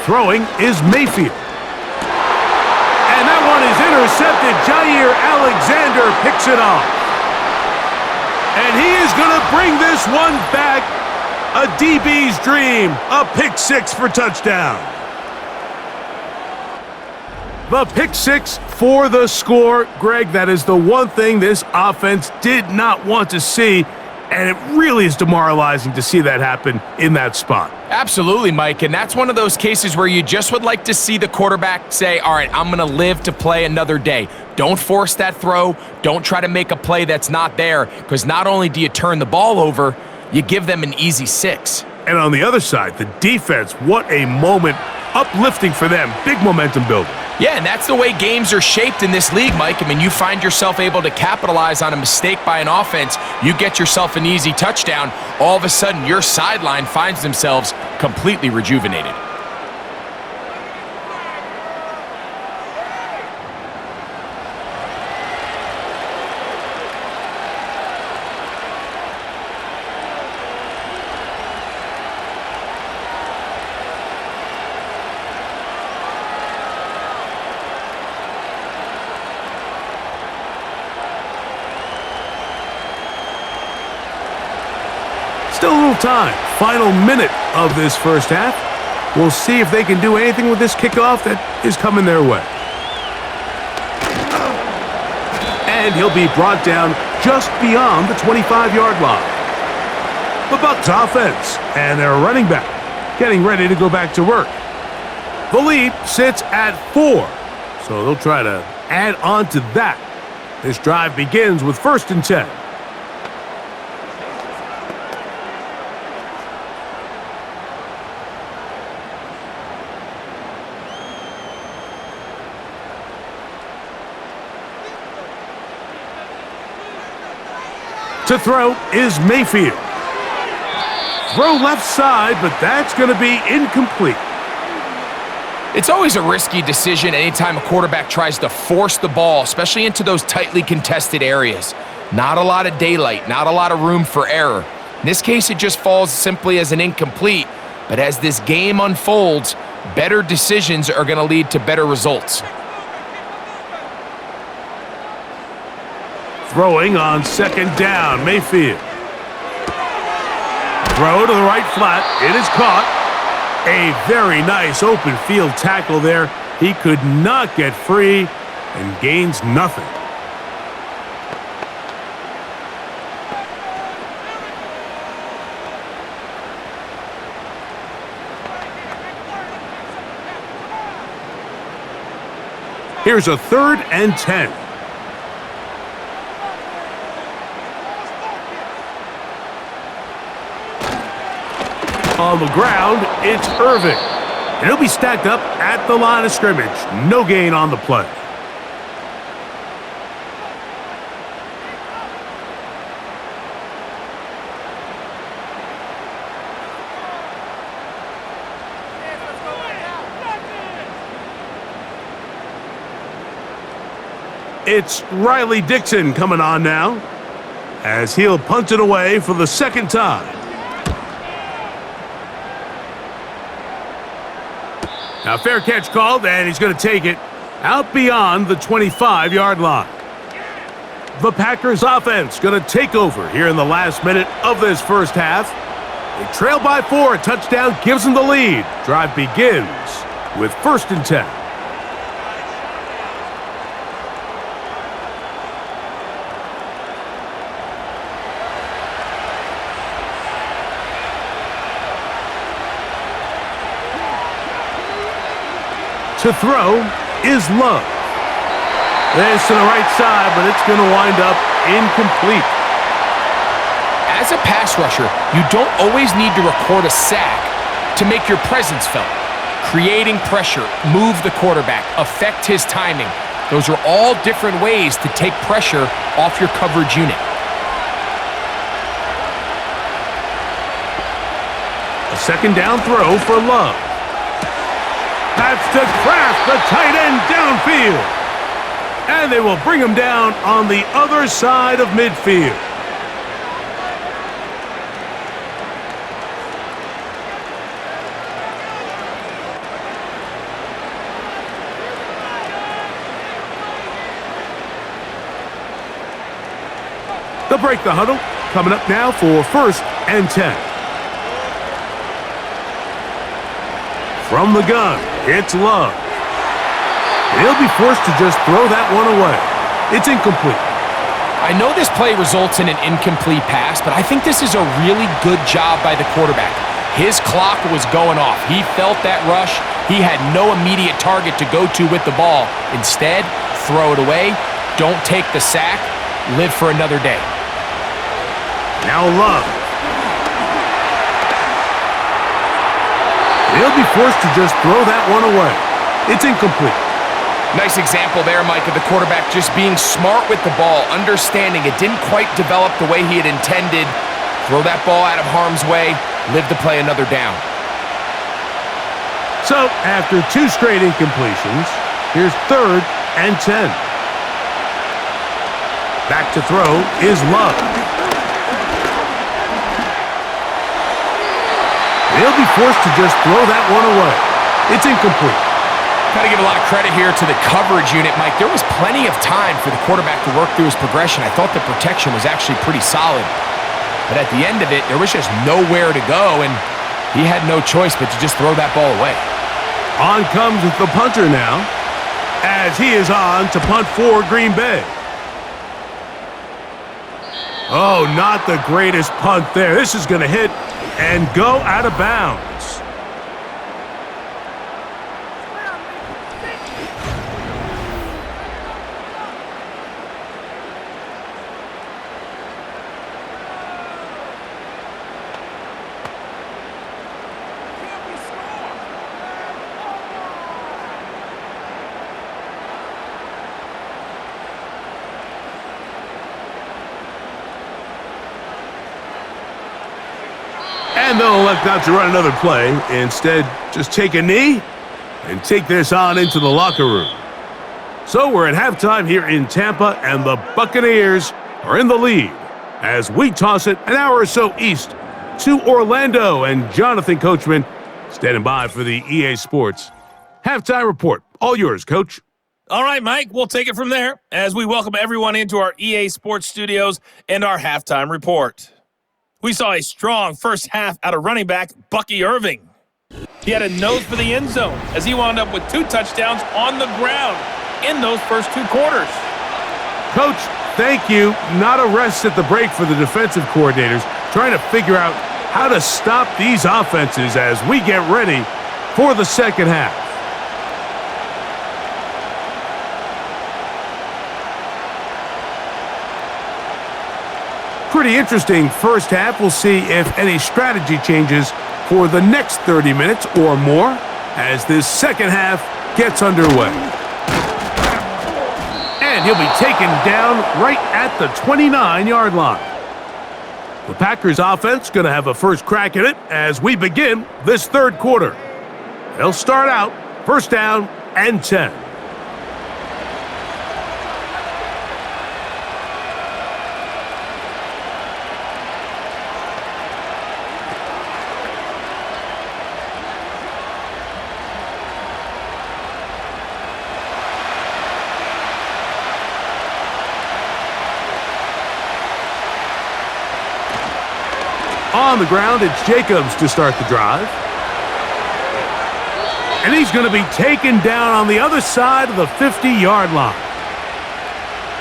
Throwing is Mayfield. And that one is intercepted. Jair Alexander picks it off. And he is going to bring this one back. A DB's dream. A pick six for touchdown. The pick six for the score. Greg, that is the one thing this offense did not want to see. And it really is demoralizing to see that happen in that spot. Absolutely, Mike, and that's one of those cases where you just would like to see the quarterback say, all right, I'm going to live to play another day. Don't force that throw. Don't try to make a play that's not there, because not only do you turn the ball over, you give them an easy 6. And on the other side, the defense, what a moment. Uplifting for them. Big momentum building. Yeah, and that's the way games are shaped in this league, Mike. I mean, you find yourself able to capitalize on a mistake by an offense. You get yourself an easy touchdown. All of a sudden, your sideline finds themselves completely rejuvenated. Still a little time. Final minute of this first half. We'll see if they can do anything with this kickoff that is coming their way. And he'll be brought down just beyond the 25-yard line. The Bucs offense and their running back getting ready to go back to work. The lead sits at 4, so they'll try to add on to that. This drive begins with 1st and 10. To throw is Mayfield. Throw left side, but that's going to be incomplete. It's always a risky decision anytime a quarterback tries to force the ball, especially into those tightly contested areas. Not a lot of daylight, not a lot of room for error. In this case, it just falls simply as an incomplete. But as this game unfolds, better decisions are going to lead to better results. Throwing on 2nd down, Mayfield. Throw to the right flat. It is caught. A very nice open field tackle there. He could not get free and gains nothing. Here's a 3rd and 10. On the ground, it's Irving. And he'll be stacked up at the line of scrimmage. No gain on the play. It's Riley Dixon coming on now, as he'll punt it away for the second time. Now fair catch called, and he's going to take it out beyond the 25-yard line. The Packers offense going to take over here in the last minute of this first half. They trail by 4. A touchdown gives them the lead. Drive begins with 1st and 10. To throw is Love. This to the right side, but it's going to wind up incomplete. As a pass rusher, you don't always need to record a sack to make your presence felt. Creating pressure, move the quarterback, affect his timing. Those are all different ways to take pressure off your coverage unit. A second down throw for Love. That's to Kraft, the tight end, downfield. And they will bring him down on the other side of midfield. They'll break the huddle. Coming up now for 1st and 10. From the gun, it's Love. He'll be forced to just throw that one away. It's incomplete. I know this play results in an incomplete pass, but I think this is a really good job by the quarterback. His clock was going off. He felt that rush. He had no immediate target to go to with the ball. Instead, throw it away. Don't take the sack. Live for another day. Now Love. He'll be forced to just throw that one away. It's incomplete. Nice example there, Mike, of the quarterback just being smart with the ball, understanding it didn't quite develop the way he had intended. Throw that ball out of harm's way, live to play another down. So, after 2 straight incompletions, here's 3rd and 10. Back to throw is Love. He'll be forced to just throw that one away. It's incomplete. Got to give a lot of credit here to the coverage unit, Mike. There was plenty of time for the quarterback to work through his progression. I thought the protection was actually pretty solid. But at the end of it, there was just nowhere to go, and he had no choice but to just throw that ball away. On comes the punter now, as he is on to punt for Green Bay. Oh, not the greatest punt there. This is going to hit and go out of bounds. And they'll elect not to run another play. Instead, just take a knee and take this on into the locker room. So we're at halftime here in Tampa, and the Buccaneers are in the lead as we toss it an hour or so east to Orlando. And Jonathan Coachman standing by for the EA Sports halftime report. All yours, Coach. All right, Mike, we'll take it from there as we welcome everyone into our EA Sports studios and our halftime report. We saw a strong first half out of running back Bucky Irving. He had a nose for the end zone as he wound up with 2 touchdowns on the ground in those first 2 quarters. Coach, thank you. Not a rest at the break for the defensive coordinators, trying to figure out how to stop these offenses as we get ready for the second half. Pretty interesting first half. We'll see if any strategy changes for the next 30 minutes or more as this second half gets underway. And he'll be taken down right at the 29-yard line. The Packers offense going to have a first crack at it as we begin this third quarter. They'll start out 1st down and 10. On the ground, it's Jacobs to start the drive. And he's going to be taken down on the other side of the 50-yard line.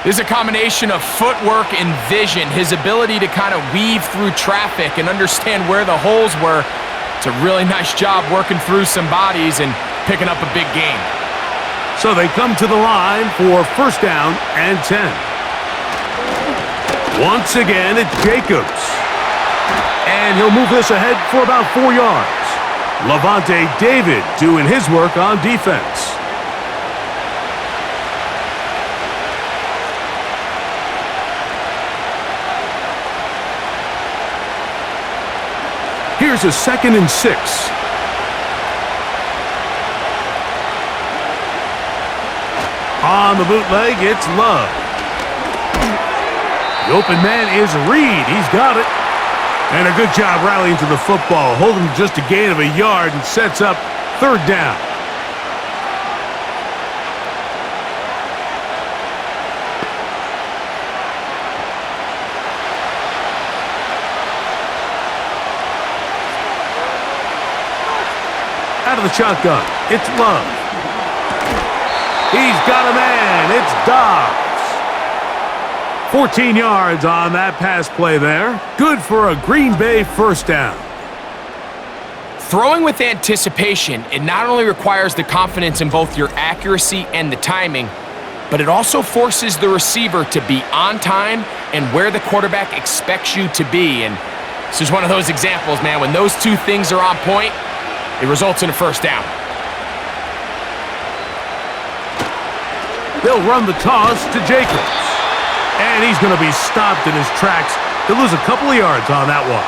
There's a combination of footwork and vision, his ability to kind of weave through traffic and understand where the holes were. It's a really nice job working through some bodies and picking up a big gain. So they come to the line for first down and 10. Once again, it's Jacobs. And he'll move this ahead for about 4 yards. Levante David doing his work on defense. Here's a 2nd and 6. On the bootleg, it's Love. The open man is Reed. He's got it. And a good job rallying to the football, holding just a gain of a yard and sets up 3rd down. Out of the shotgun, it's Love. He's got a man. It's Dobbs. 14 yards on that pass play there. Good for a Green Bay first down. Throwing with anticipation, it not only requires the confidence in both your accuracy and the timing, but it also forces the receiver to be on time and where the quarterback expects you to be. And this is one of those examples, man. When those two things are on point, it results in a first down. They'll run the toss to Jacobs. And he's going to be stopped in his tracks. He'll lose a couple of yards on that one.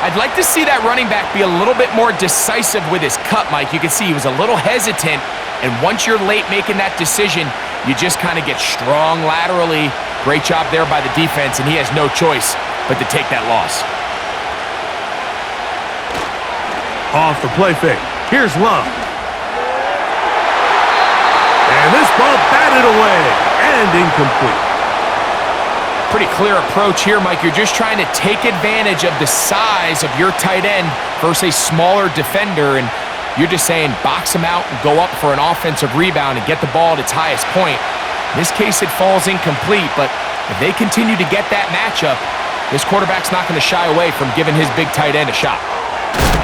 I'd like to see that running back be a little bit more decisive with his cut, Mike. You can see he was a little hesitant, and once you're late making that decision, you just kind of get strong laterally. Great job there by the defense, and he has no choice but to take that loss. Off the play fake. Here's Love. And this ball batted away and incomplete. Pretty clear approach here, Mike. You're just trying to take advantage of the size of your tight end versus a smaller defender, and you're just saying box him out and go up for an offensive rebound and get the ball at its highest point. In this case, it falls incomplete, but if they continue to get that matchup, this quarterback's not going to shy away from giving his big tight end a shot.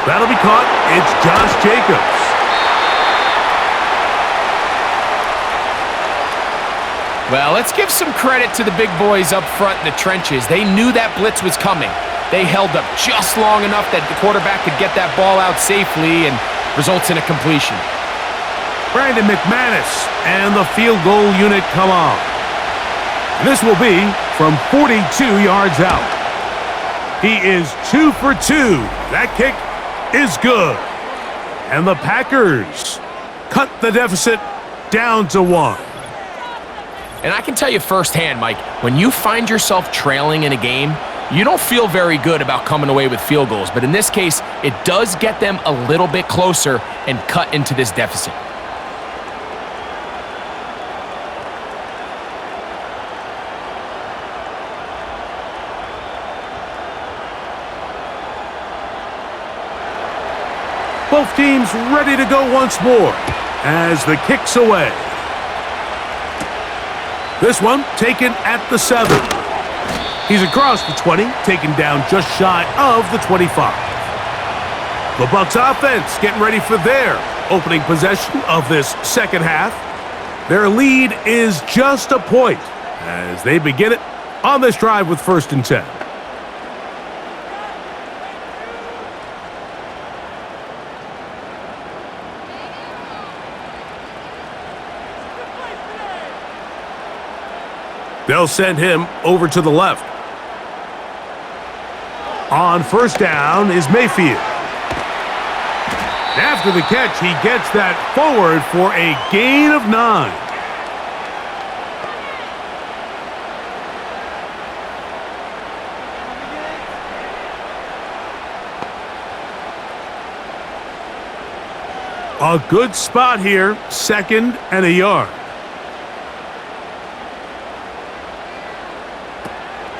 That'll be caught. It's Josh Jacobs. Well, let's give some credit to the big boys up front in the trenches. They knew that blitz was coming. They held up just long enough that the quarterback could get that ball out safely and results in a completion. Brandon McManus and the field goal unit come on. This will be from 42 yards out. He is 2 for 2. That kick is good. And the Packers cut the deficit down to 1. And I can tell you firsthand, Mike, when you find yourself trailing in a game, you don't feel very good about coming away with field goals. But in this case, it does get them a little bit closer and cut into this deficit. Both teams ready to go once more as the kick's away. This one taken at the 7. He's across the 20, taken down just shy of the 25. The Bucs offense getting ready for their opening possession of this second half. Their lead is just a point as they begin it on this drive with 1st and 10. They'll send him over to the left. On 1st down is Mayfield. After the catch, he gets that forward for a gain of 9. A good spot here, 2nd and a yard.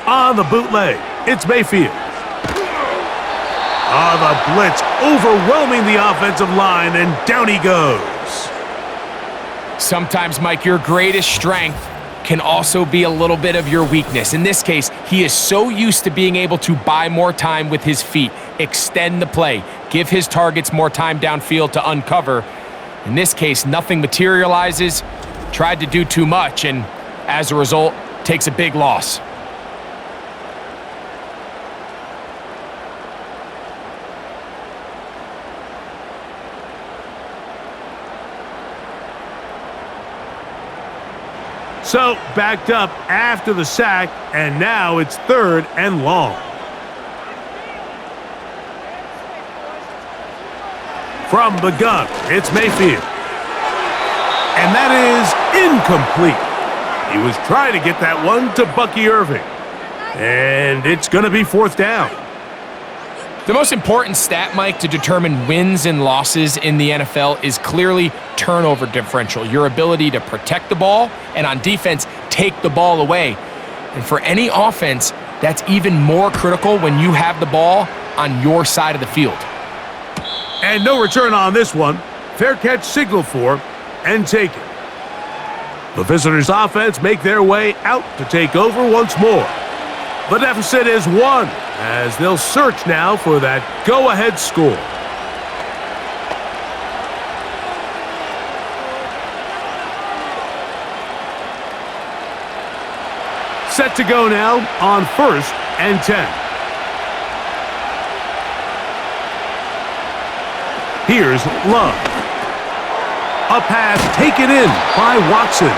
On the bootleg, it's Mayfield. The blitz overwhelming the offensive line, and down he goes. Sometimes, Mike, your greatest strength can also be a little bit of your weakness. In this case, he is so used to being able to buy more time with his feet, extend the play, give his targets more time downfield to uncover. In this case, nothing materializes, tried to do too much, and as a result, takes a big loss. So, backed up after the sack, and now it's 3rd and long. From the gun, it's Mayfield. And that is incomplete. He was trying to get that one to Bucky Irving. And it's going to be 4th down. The most important stat, Mike, to determine wins and losses in the NFL is clearly turnover differential, your ability to protect the ball and on defense, take the ball away. And for any offense, that's even more critical when you have the ball on your side of the field. And no return on this one. Fair catch signaled for and taken. The visitors' offense make their way out to take over once more. The deficit is 1, as they'll search now for that go-ahead score. Set to go now on 1st and 10. Here's Love. A pass taken in by Watson.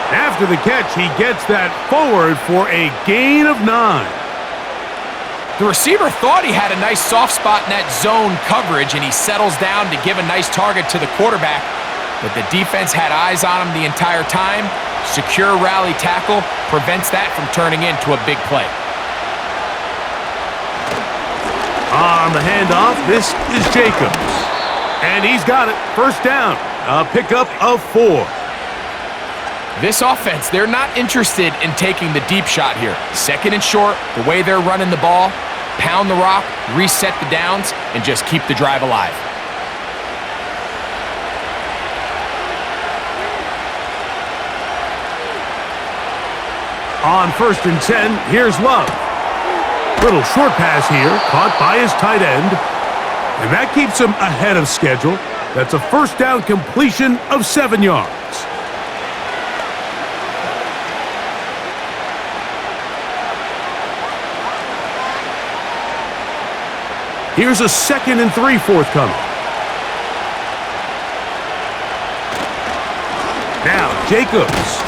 After the catch, he gets that forward for a gain of 9. The receiver thought he had a nice soft spot in that zone coverage, and he settles down to give a nice target to the quarterback. But the defense had eyes on him the entire time. Secure rally tackle prevents that from turning into a big play. On the handoff, this is Jacobs. And he's got it. 1st down. A pickup of 4. This offense, they're not interested in taking the deep shot here. 2nd and short, the way they're running the ball, pound the rock, reset the downs, and just keep the drive alive. On 1st and 10, here's Love. Little short pass here, caught by his tight end. And that keeps him ahead of schedule. That's a 1st down completion of 7 yards. Here's a 2nd and 3 forthcoming. Now, Jacobs.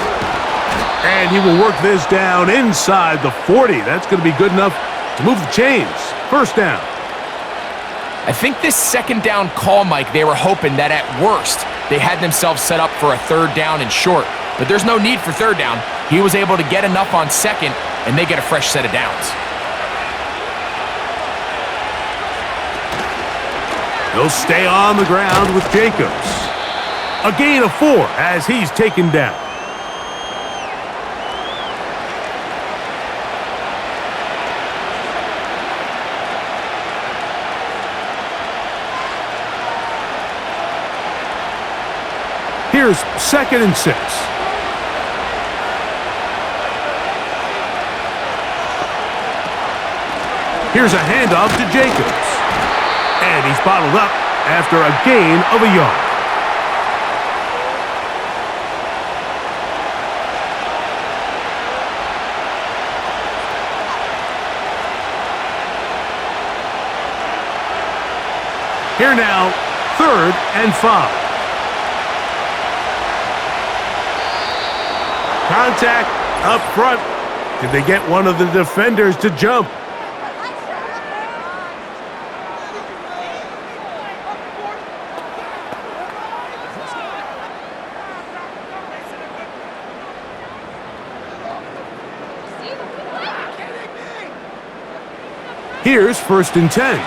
And he will work this down inside the 40. That's going to be good enough to move the chains. 1st down. I think this 2nd down call, Mike, they were hoping that at worst, they had themselves set up for a 3rd down and short. But there's no need for 3rd down. He was able to get enough on 2nd, and they get a fresh set of downs. He'll stay on the ground with Jacobs. A gain of 4 as he's taken down. Here's 2nd and 6. Here's a handoff to Jacobs. And he's bottled up after a gain of a yard. Here now, 3rd and 5. Contact up front. Did they get one of the defenders to jump? Here's 1st and 10.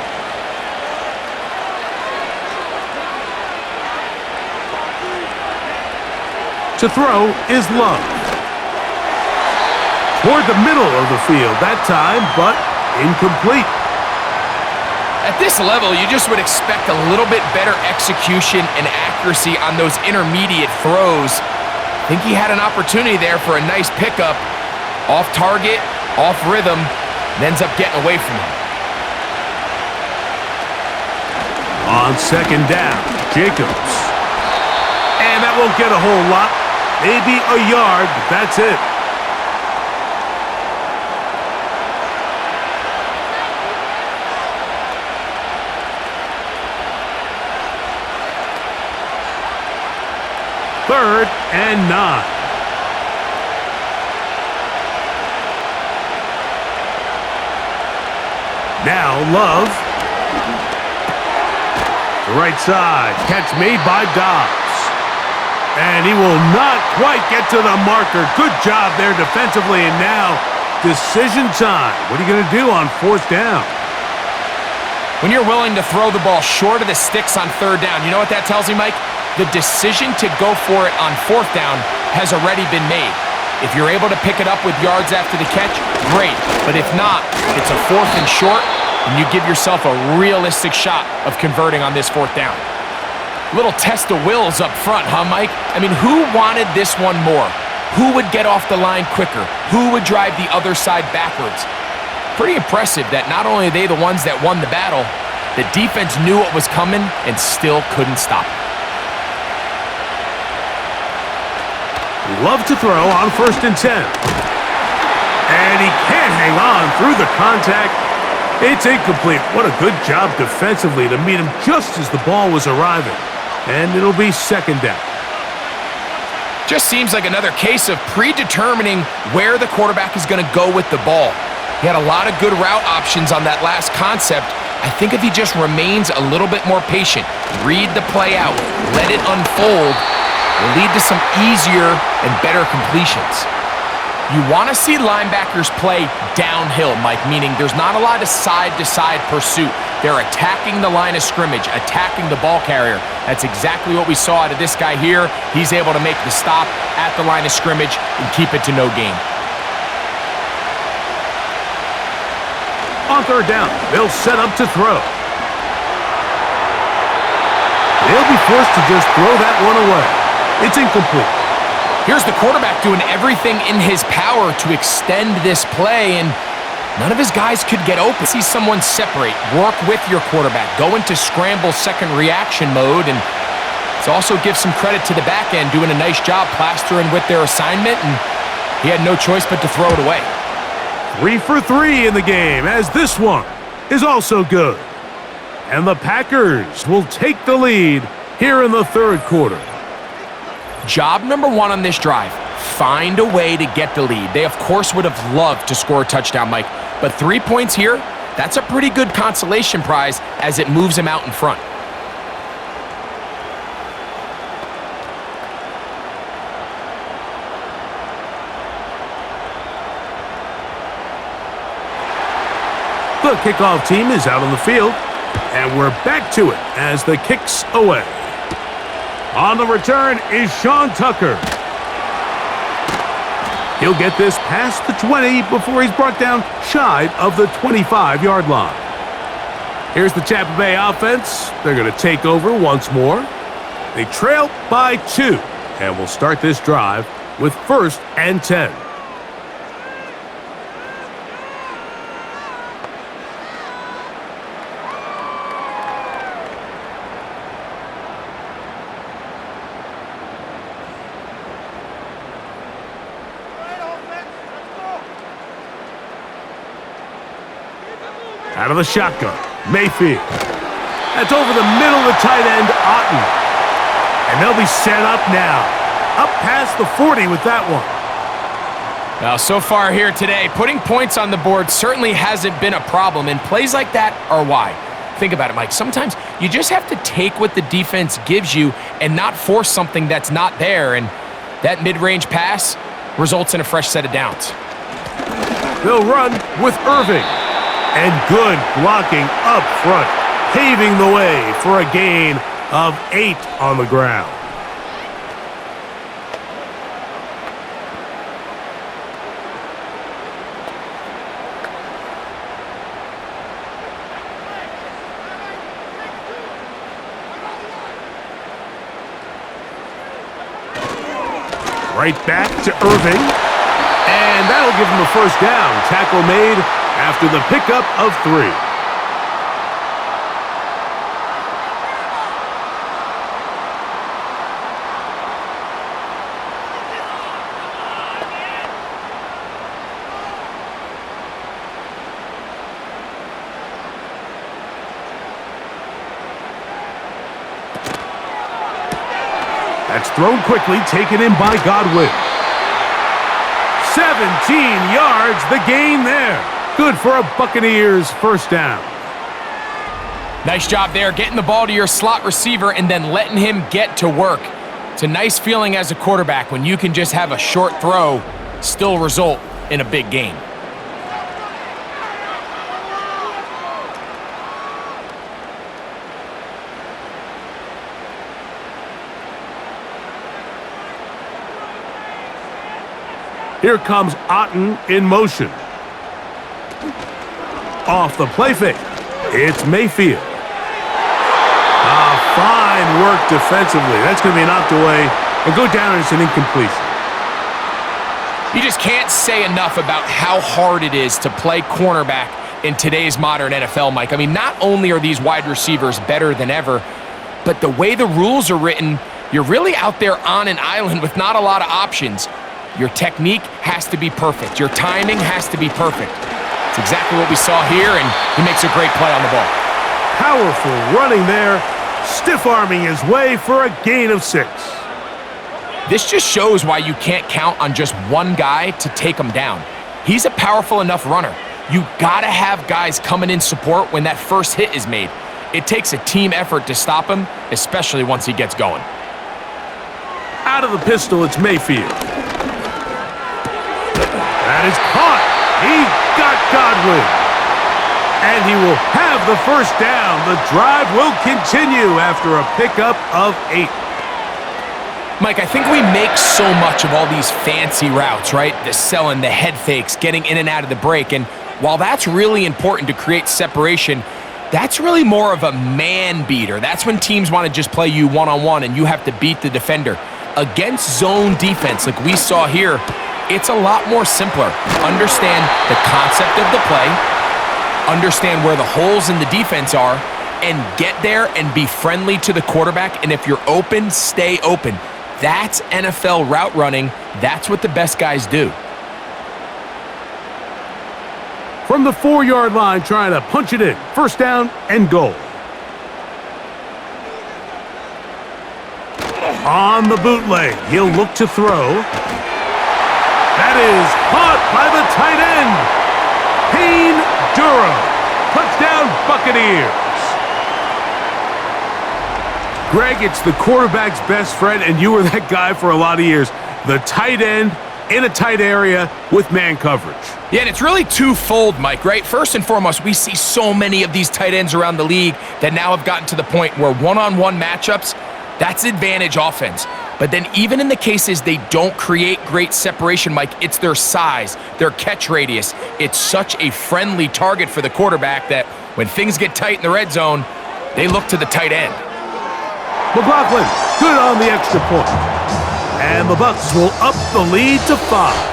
To throw is Love. Toward the middle of the field that time, but incomplete. At this level, you just would expect a little bit better execution and accuracy on those intermediate throws. I think he had an opportunity there for a nice pickup. Off target, off rhythm, and ends up getting away from him. On second down, Jacobs. And that won't get a whole lot. Maybe a yard, but that's it. Third and 9. Now Love. The right side. Catch made by Dobbs. And he will not quite get to the marker. Good job there defensively. And now decision time. What are you going to do on fourth down? When you're willing to throw the ball short of the sticks on third down, you know what that tells me, Mike? The decision to go for it on fourth down has already been made. If you're able to pick it up with yards after the catch, great. But if not, it's a fourth and short, and you give yourself a realistic shot of converting on this fourth down. Little test of wills up front, huh, Mike? I mean, who wanted this one more? Who would get off the line quicker? Who would drive the other side backwards? Pretty impressive that not only are they the ones that won the battle, the defense knew what was coming and still couldn't stop it. Love to throw on first and 10. And he can't hang on through the contact. It's incomplete. What a good job defensively to meet him just as the ball was arriving. And it'll be second down. Just seems like another case of predetermining where the quarterback is going to go with the ball. He had a lot of good route options on that last concept. I think if he just remains a little bit more patient, read the play out, let it unfold, will lead to some easier and better completions. You want to see linebackers play downhill, Mike, meaning there's not a lot of side-to-side pursuit. They're attacking the line of scrimmage, attacking the ball carrier. That's exactly what we saw out of this guy here. He's able to make the stop at the line of scrimmage and keep it to no gain. On third down, they'll set up to throw. They'll be forced to just throw that one away. It's incomplete. Here's the quarterback doing everything in his power to extend this play, and none of his guys could get open. See someone separate, work with your quarterback, go into scramble second reaction mode, and it also gives some credit to the back end doing a nice job plastering with their assignment, and he had no choice but to throw it away. 3 for 3 in the game, as this one is also good. And the Packers will take the lead here in the third quarter. Job number one on this drive, find a way to get the lead. They, of course, would have loved to score a touchdown, Mike, but 3 points here, that's a pretty good consolation prize as it moves them out in front. The kickoff team is out on the field, and we're back to it as the kick's away. On the return is Sean Tucker. He'll get this past the 20 before he's brought down shy of the 25-yard line. Here's the Tampa Bay offense. They're going to take over once more. They trail by 2, and will start this drive with first and 10. Out of the shotgun, Mayfield. That's over the middle of the tight end, Otten. And they'll be set up now. Up past the 40 with that one. Now, so far here today, putting points on the board certainly hasn't been a problem, and plays like that are why. Think about it, Mike. Sometimes you just have to take what the defense gives you and not force something that's not there, and that mid-range pass results in a fresh set of downs. They'll run with Irving. And good blocking up front, paving the way for a gain of 8 on the ground. Right back to Irving. And that'll give him a first down. Tackle made after the pickup of 3. That's thrown quickly, taken in by Godwin. 17 yards, the gain there. Good for a Buccaneers first down. Nice job there, getting the ball to your slot receiver and then letting him get to work. It's a nice feeling as a quarterback when you can just have a short throw still result in a big gain. Here comes Otten in motion. Off the play fake. It's Mayfield. Fine work defensively. That's going to be knocked away and go down as an incompletion. You just can't say enough about how hard it is to play cornerback in today's modern NFL, Mike. I mean, not only are these wide receivers better than ever, but the way the rules are written, you're really out there on an island with not a lot of options. Your technique has to be perfect. Your timing has to be perfect. It's exactly what we saw here, and he makes a great play on the ball. Powerful running there, stiff-arming his way for a gain of 6. This just shows why you can't count on just one guy to take him down. He's a powerful enough runner. You gotta have guys coming in support when that first hit is made. It takes a team effort to stop him, especially once he gets going. Out of the pistol, it's Mayfield. That is caught. He got Godwin. And he will have the first down. The drive will continue after a pickup of 8. Mike, I think we make so much of all these fancy routes, right? The selling, the head fakes, getting in and out of the break. And while that's really important to create separation, that's really more of a man beater. That's when teams want to just play you one-on-one and you have to beat the defender. Against zone defense like we saw here, it's a lot more simpler. Understand the concept of the play, understand where the holes in the defense are, and get there and be friendly to the quarterback. And if you're open, stay open. That's NFL route running. That's what the best guys do. From the 4-yard line, trying to punch it in. First down and goal. On the bootleg, he'll look to throw. That is caught by the tight end, Payne Durham. Touchdown, Buccaneers. Greg, it's the quarterback's best friend, and you were that guy for a lot of years. The tight end in a tight area with man coverage. Yeah, and it's really twofold, Mike, right? First and foremost, we see so many of these tight ends around the league that now have gotten to the point where one-on-one matchups, that's advantage offense. But then even in the cases they don't create great separation, Mike, it's their size, their catch radius. It's such a friendly target for the quarterback that when things get tight in the red zone, they look to the tight end. McLaughlin, good on the extra point. And the Bucs will up the lead to 5.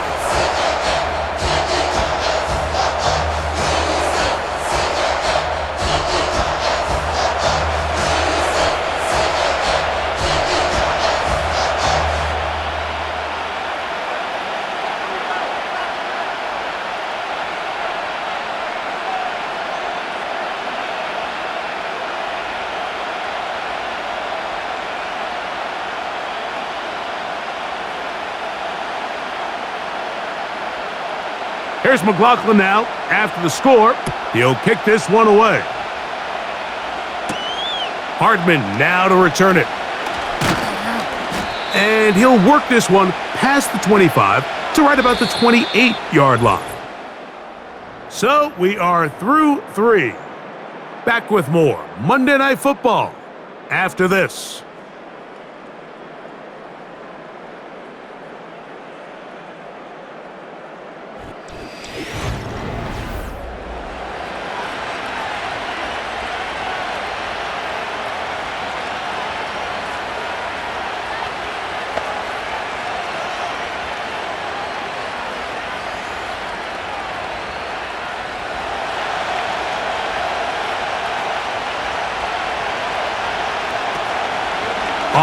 Here's McLaughlin now. After the score, he'll kick this one away. Hardman now to return it. And he'll work this one past the 25 to right about the 28-yard line. So we are through 3. Back with more Monday Night Football after this.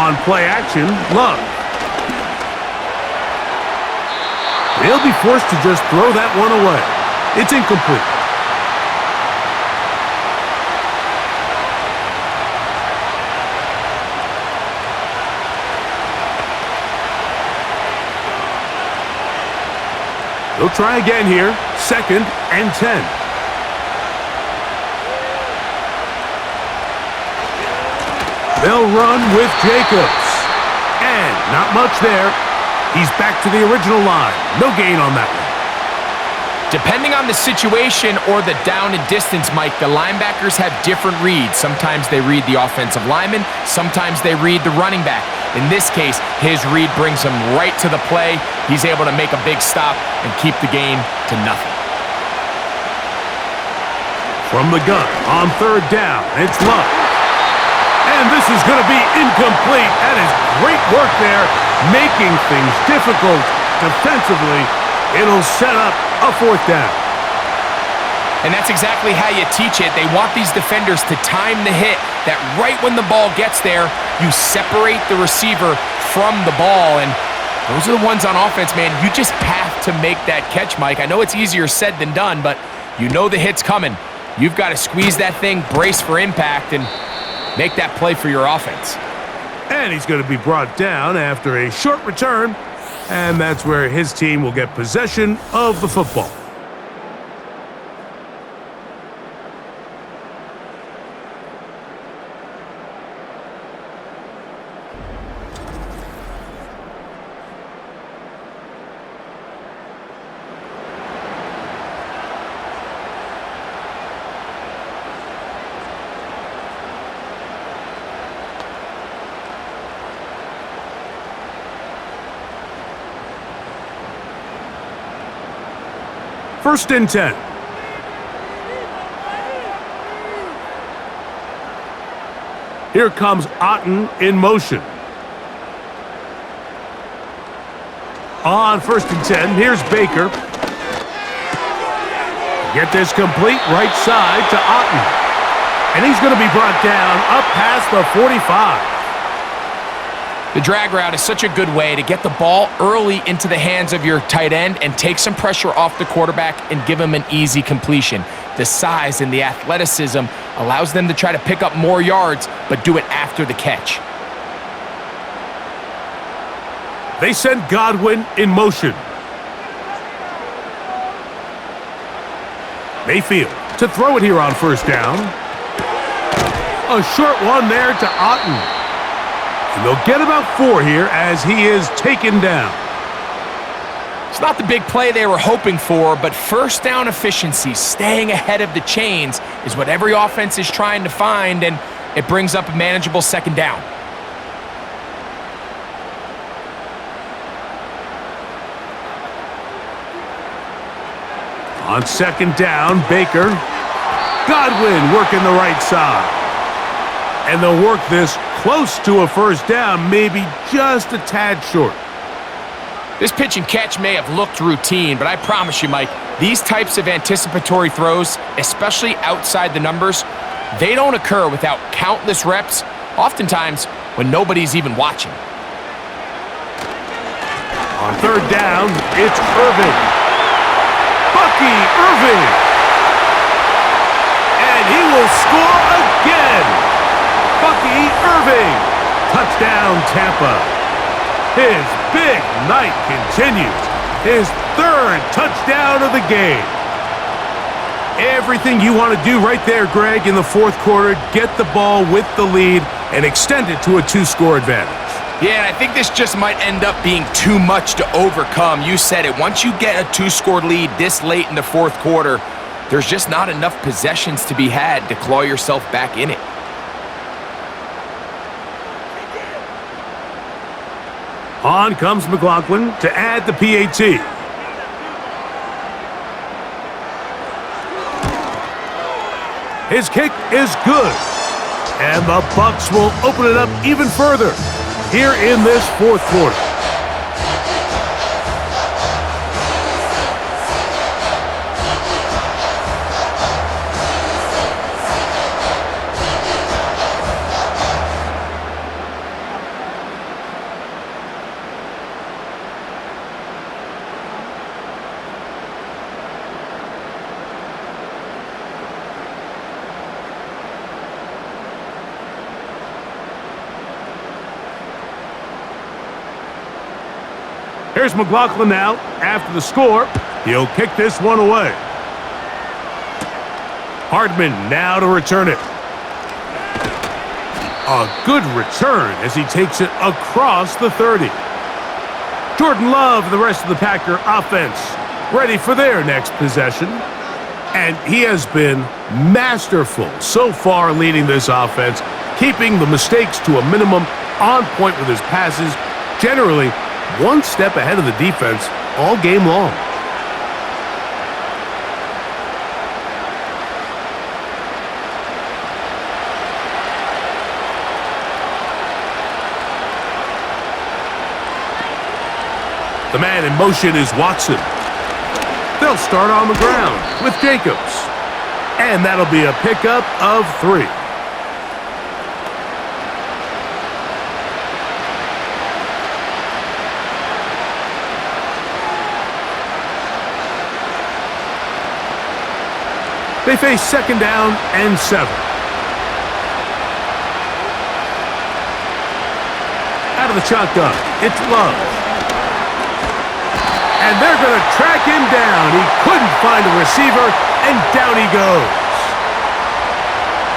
On play action, Love. He'll be forced to just throw that one away. It's incomplete. He'll try again here. 2nd and 10. They'll run with Jacobs. And not much there. He's back to the original line. No gain on that one. Depending on the situation or the down and distance, Mike, the linebackers have different reads. Sometimes they read the offensive lineman. Sometimes they read the running back. In this case, his read brings him right to the play. He's able to make a big stop and keep the game to nothing. From the gun on 3rd down, it's Love. And this is going to be incomplete. That is great work there, making things difficult defensively. It'll set up a 4th down. And that's exactly how you teach it. They want these defenders to time the hit, that right when the ball gets there, you separate the receiver from the ball. And those are the ones on offense, man. You just have to make that catch, Mike. I know it's easier said than done, but you know the hit's coming. You've got to squeeze that thing, brace for impact, and make that play for your offense. And he's going to be brought down after a short return. And that's where his team will get possession of the football. First and 10. Here comes Otten in motion. On 1st and 10, here's Baker. Get this complete right side to Otten. And he's going to be brought down up past the 45. The drag route is such a good way to get the ball early into the hands of your tight end and take some pressure off the quarterback and give him an easy completion. The size and the athleticism allows them to try to pick up more yards, but do it after the catch. They send Godwin in motion. Mayfield to throw it here on 1st down. A short one there to Otten. And they'll get about 4 here as he is taken down. It's not the big play they were hoping for, but 1st down efficiency, staying ahead of the chains, is what every offense is trying to find, and it brings up a manageable 2nd down. On 2nd down, Baker. Godwin working the right side. And they'll work this close to a 1st down, maybe just a tad short. This pitch and catch may have looked routine, but I promise you, Mike, these types of anticipatory throws, especially outside the numbers, they don't occur without countless reps, oftentimes when nobody's even watching. On 3rd down, it's Irving. Irving. And he will score again. Bucky Irving. Touchdown, Tampa. His big night continues. His 3rd touchdown of the game. Everything you want to do right there, Greg, in the 4th quarter. Get the ball with the lead and extend it to a 2-score advantage. Yeah, and I think this just might end up being too much to overcome. You said it. Once you get a 2-score lead this late in the 4th quarter, there's just not enough possessions to be had to claw yourself back in it. On comes McLaughlin to add the PAT. His kick is good. And the Bucs will open it up even further here in this 4th quarter. Here's McLaughlin now. After the score, he'll kick this one away. Hardman now to return it. A good return as he takes it across the 30. Jordan Love and the rest of the Packer offense ready for their next possession. And he has been masterful so far leading this offense, keeping the mistakes to a minimum, on point with his passes, generally one step ahead of the defense all game long. The man in motion is Watson. They'll start on the ground with Jacobs. And that'll be a pickup of 3. They face 2nd down and 7. Out of the shotgun, it's Love. And they're going to track him down. He couldn't find a receiver, and down he goes.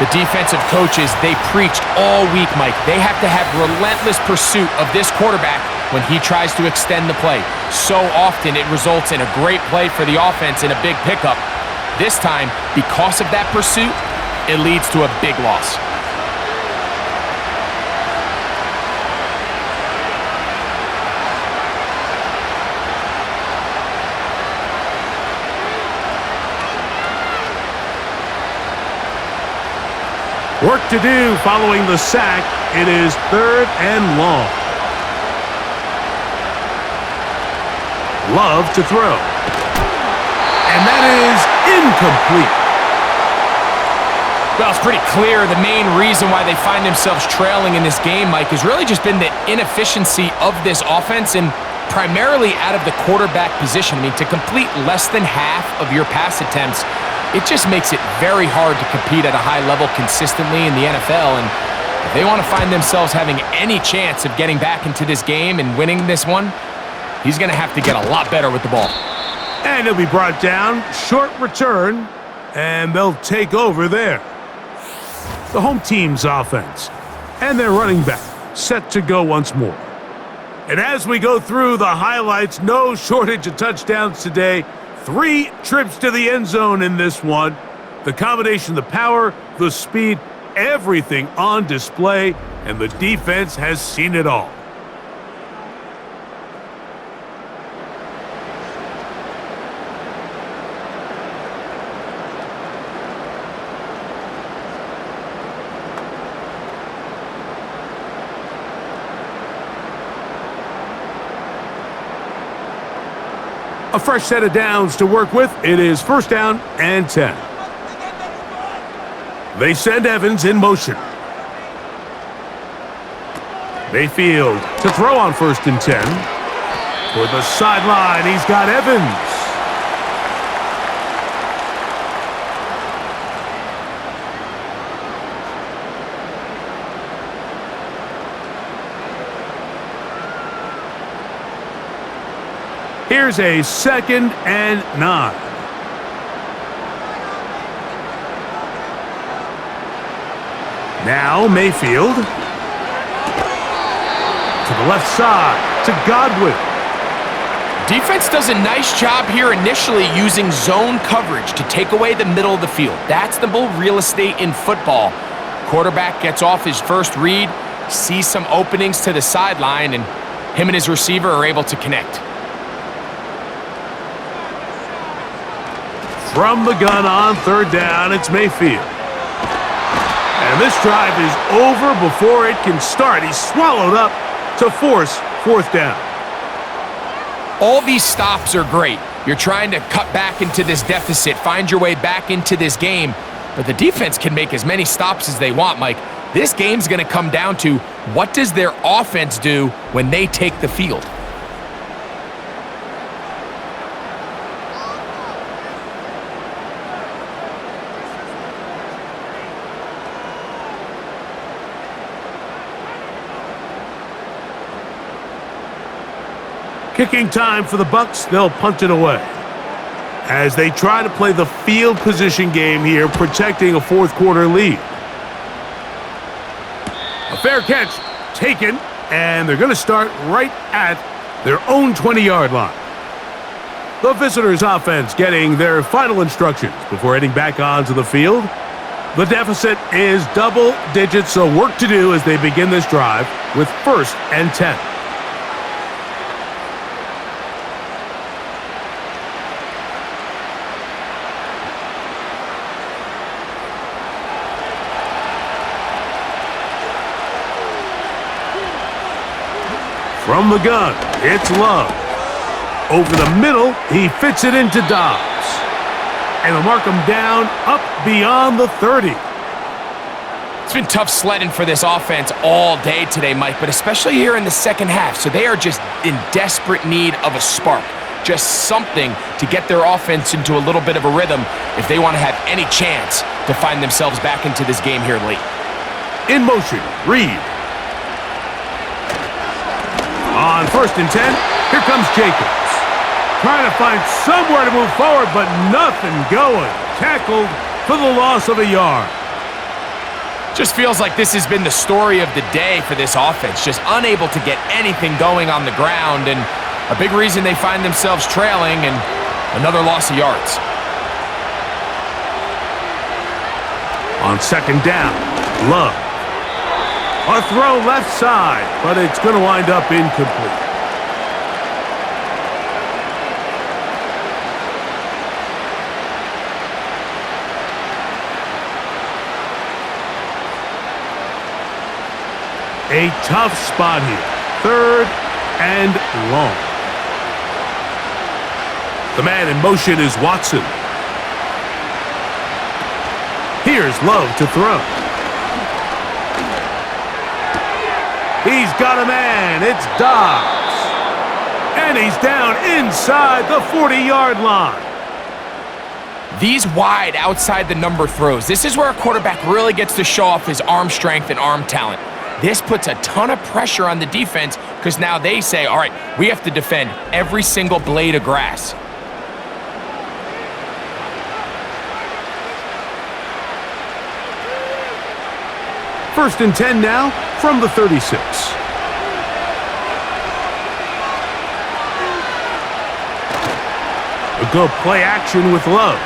The defensive coaches, they preached all week, Mike. They have to have relentless pursuit of this quarterback when he tries to extend the play. So often it results in a great play for the offense and a big pickup. This time, because of that pursuit, it leads to a big loss. Work to do following the sack. It is 3rd and long. Love to throw. And that is incomplete. Well, it's pretty clear the main reason why they find themselves trailing in this game, Mike, has really just been the inefficiency of this offense and primarily out of the quarterback position. I mean, to complete less than half of your pass attempts, it just makes it very hard to compete at a high level consistently in the NFL. And if they want to find themselves having any chance of getting back into this game and winning this one, he's going to have to get a lot better with the ball. And he'll be brought down. Short return. And they'll take over there. The home team's offense. And their running back set to go once more. And as we go through the highlights, no shortage of touchdowns today. 3 trips to the end zone in this one. The combination of the power, the speed, everything on display, and the defense has seen it all. A fresh set of downs to work with. It is 1st down and 10. They send Evans in motion. Mayfield to throw on 1st and 10. For the sideline, he's got Evans. Here's a 2nd and 9. Now Mayfield to the left side to Godwin. Defense does a nice job here initially using zone coverage to take away the middle of the field. That's the bull real estate in football. Quarterback gets off his first read, sees some openings to the sideline, and him and his receiver are able to connect. From the gun on 3rd down, it's Mayfield. And this drive is over before it can start. He's swallowed up to force 4th down. All these stops are great. You're trying to cut back into this deficit, find your way back into this game, but the defense can make as many stops as they want, Mike. This game's going to come down to what does their offense do when they take the field. Kicking time for the Bucs. They'll punt it away as they try to play the field position game here, protecting a fourth-quarter lead. A fair catch taken, and they're going to start right at their own 20-yard line. The visitors' offense getting their final instructions before heading back onto the field. The deficit is double digits, so work to do as they begin this drive with 1st and 10. From the gun, it's Love. Over the middle, he fits it into Dobbs. And they'll mark him down up beyond the 30. It's been tough sledding for this offense all day today, Mike, but especially here in the second half. So they are just in desperate need of a spark. Just something to get their offense into a little bit of a rhythm if they want to have any chance to find themselves back into this game here late. In motion, Reed. On 1st and 10, here comes Jacobs. Trying to find somewhere to move forward, but nothing going. Tackled for the loss of a yard. Just feels like this has been the story of the day for this offense. Just unable to get anything going on the ground, and a big reason they find themselves trailing and another loss of yards. On 2nd down, Love. A throw left side, but it's going to wind up incomplete. A tough spot here. 3rd and long. The man in motion is Watson. Here's Love to throw. He's got a man. It's Dobbs. And he's down inside the 40-yard line. These wide outside the number throws, this is where a quarterback really gets to show off his arm strength and arm talent. This puts a ton of pressure on the defense because now they say, all right, we have to defend every single blade of grass. First and 10 now from the 36. A good play action with Love.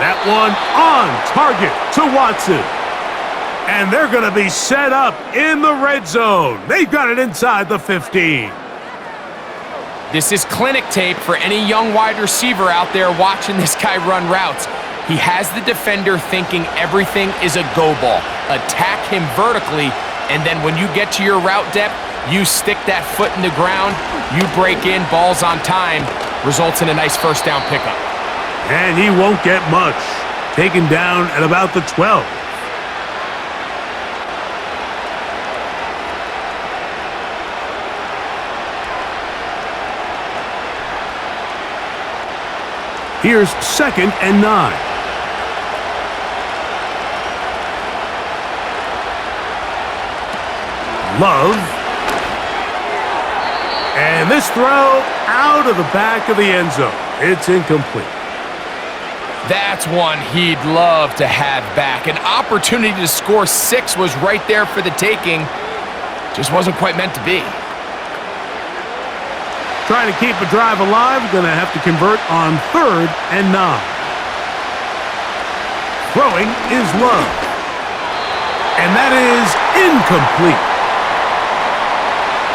That one on target to Watson. And they're going to be set up in the red zone. They've got it inside the 15. This is clinic tape for any young wide receiver out there watching this guy run routes. He has the defender thinking everything is a go ball. Attack him vertically, and then when you get to your route depth, you stick that foot in the ground, you break in, balls on time, results in a nice 1st down pickup. And he won't get much. Taken down at about the 12. Here's 2nd and 9. Love. And this throw out of the back of the end zone. It's incomplete. That's one he'd love to have back. An opportunity to score 6 was right there for the taking. Just wasn't quite meant to be. Trying to keep a drive alive, going to have to convert on 3rd and 9. Throwing is Love. And that is incomplete.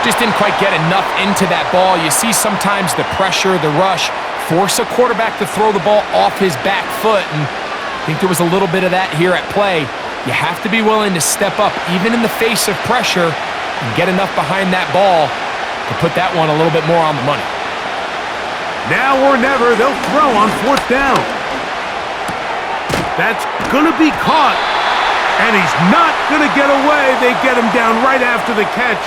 Just didn't quite get enough into that ball. You see sometimes the pressure, the rush, force a quarterback to throw the ball off his back foot, and I think there was a little bit of that here at play. You have to be willing to step up, even in the face of pressure, and get enough behind that ball to put that one a little bit more on the money. Now or never, they'll throw on 4th down. That's going to be caught, and he's not going to get away. They get him down right after the catch.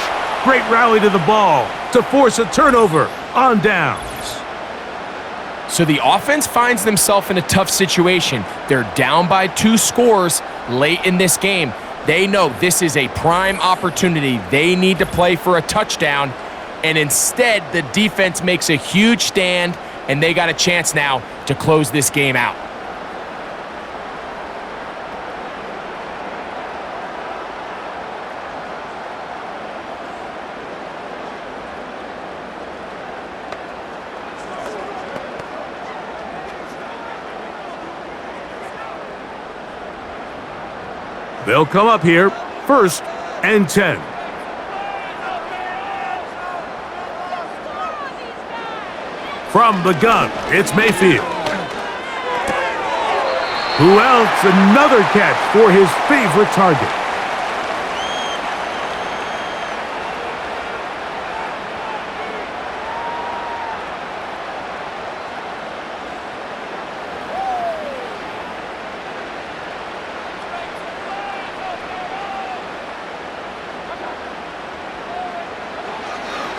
Great rally to the ball to force a turnover on downs. So the offense finds themselves in a tough situation. They're down by 2 scores late in this game. They know this is a prime opportunity. They need to play for a touchdown, and instead the defense makes a huge stand, and they got a chance now to close this game out. They'll come up here, 1st and 10. From the gun, it's Mayfield. Who else? Another catch for his favorite target.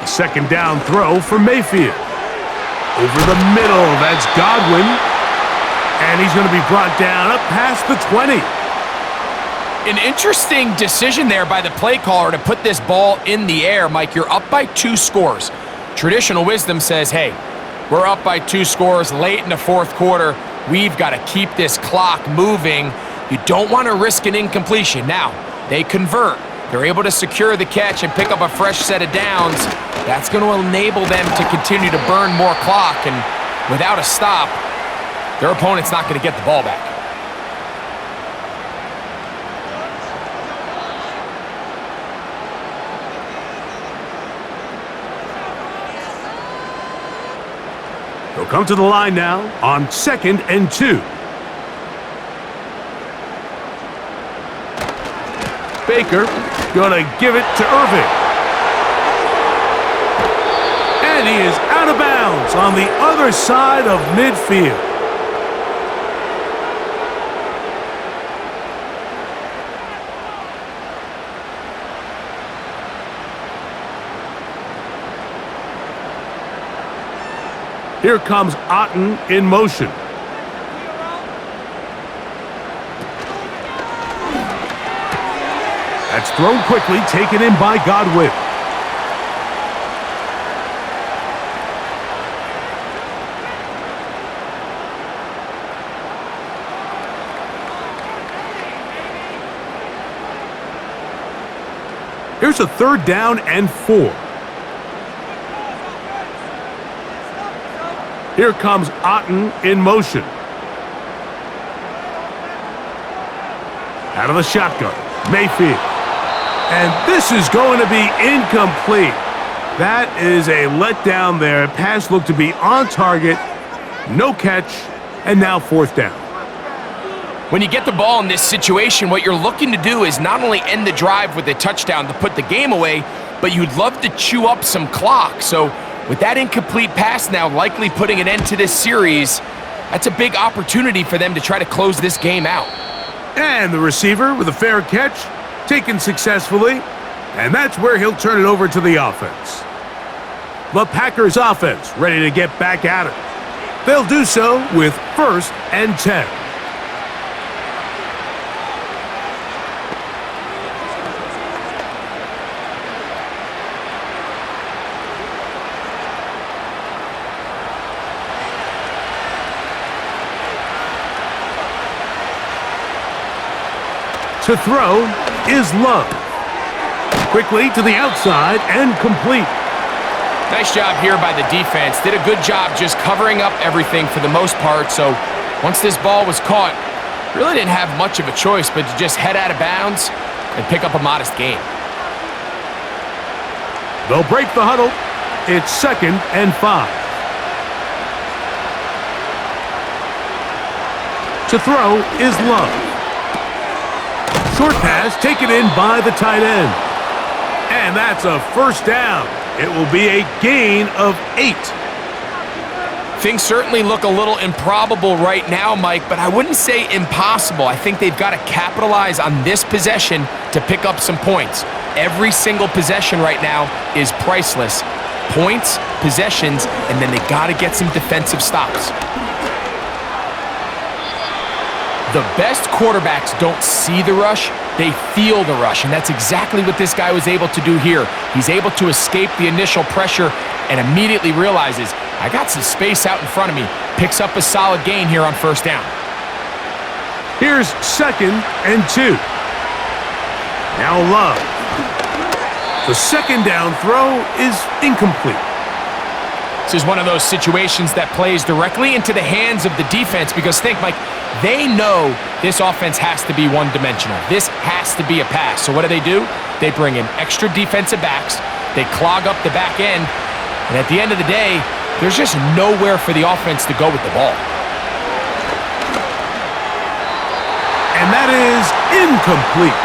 Second down throw for Mayfield. Over the middle, that's Godwin. And he's going to be brought down up past the 20. An interesting decision there by the play caller to put this ball in the air. Mike, you're up by 2 scores. Traditional wisdom says, hey, we're up by 2 scores late in the 4th quarter. We've got to keep this clock moving. You don't want to risk an incompletion. Now, they convert. They're able to secure the catch and pick up a fresh set of downs. That's going to enable them to continue to burn more clock, and without a stop, their opponent's not going to get the ball back. They'll come to the line now on 2nd and 2. Baker gonna give it to Irving. And he is out of bounds on the other side of midfield. Here comes Otten in motion. That's thrown quickly, taken in by Godwin. Here's a 3rd down and 4. Here comes Otten in motion. Out of the shotgun, Mayfield. And this is going to be incomplete. That is a letdown there. Pass looked to be on target. No catch. And now 4th down. When you get the ball in this situation, what you're looking to do is not only end the drive with a touchdown to put the game away, but you'd love to chew up some clock. So with that incomplete pass now likely putting an end to this series, that's a big opportunity for them to try to close this game out. And the receiver with a fair catch, taken successfully, and that's where he'll turn it over to the offense. The Packers offense ready to get back at it. They'll do so with 1st and 10. To throw is Love. Quickly to the outside and complete. Nice job here by the defense. Did a good job just covering up everything for the most part. So once this ball was caught, really didn't have much of a choice but to just head out of bounds and pick up a modest gain. They'll break the huddle. It's 2nd and 5. To throw is Love. Short pass taken in by the tight end. And that's a 1st down. It will be a gain of 8. Things certainly look a little improbable right now, Mike, but I wouldn't say impossible. I think they've got to capitalize on this possession to pick up some points. Every single possession right now is priceless. Points, possessions, and then they got to get some defensive stops. The best quarterbacks don't see the rush, They feel the rush, and that's exactly what this guy was able to do here. He's able to escape the initial pressure and immediately realizes, I got some space out in front of me. Picks up a solid gain here on first down. Here's 2nd and 2. Now Love. The second down throw is incomplete. This is one of those situations that plays directly into the hands of the defense because think, Mike, they know this offense has to be one-dimensional. This has to be a pass. So what do? They bring in extra defensive backs. They clog up the back end. And at the end of the day, there's just nowhere for the offense to go with the ball. And that is incomplete.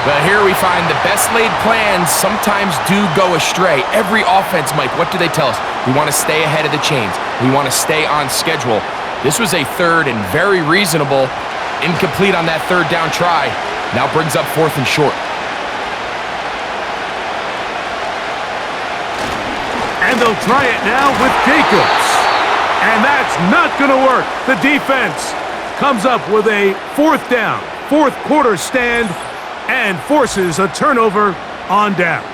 Well, here we find the best laid plans sometimes do go astray. Every offense, Mike, what do they tell us? We want to stay ahead of the chains. We want to stay on schedule. This was a third and very reasonable. Incomplete on that third down try. Now brings up 4th and short. And they'll try it now with Jacobs. And that's not going to work. The defense comes up with a 4th down, 4th quarter stand, and forces a turnover on downs.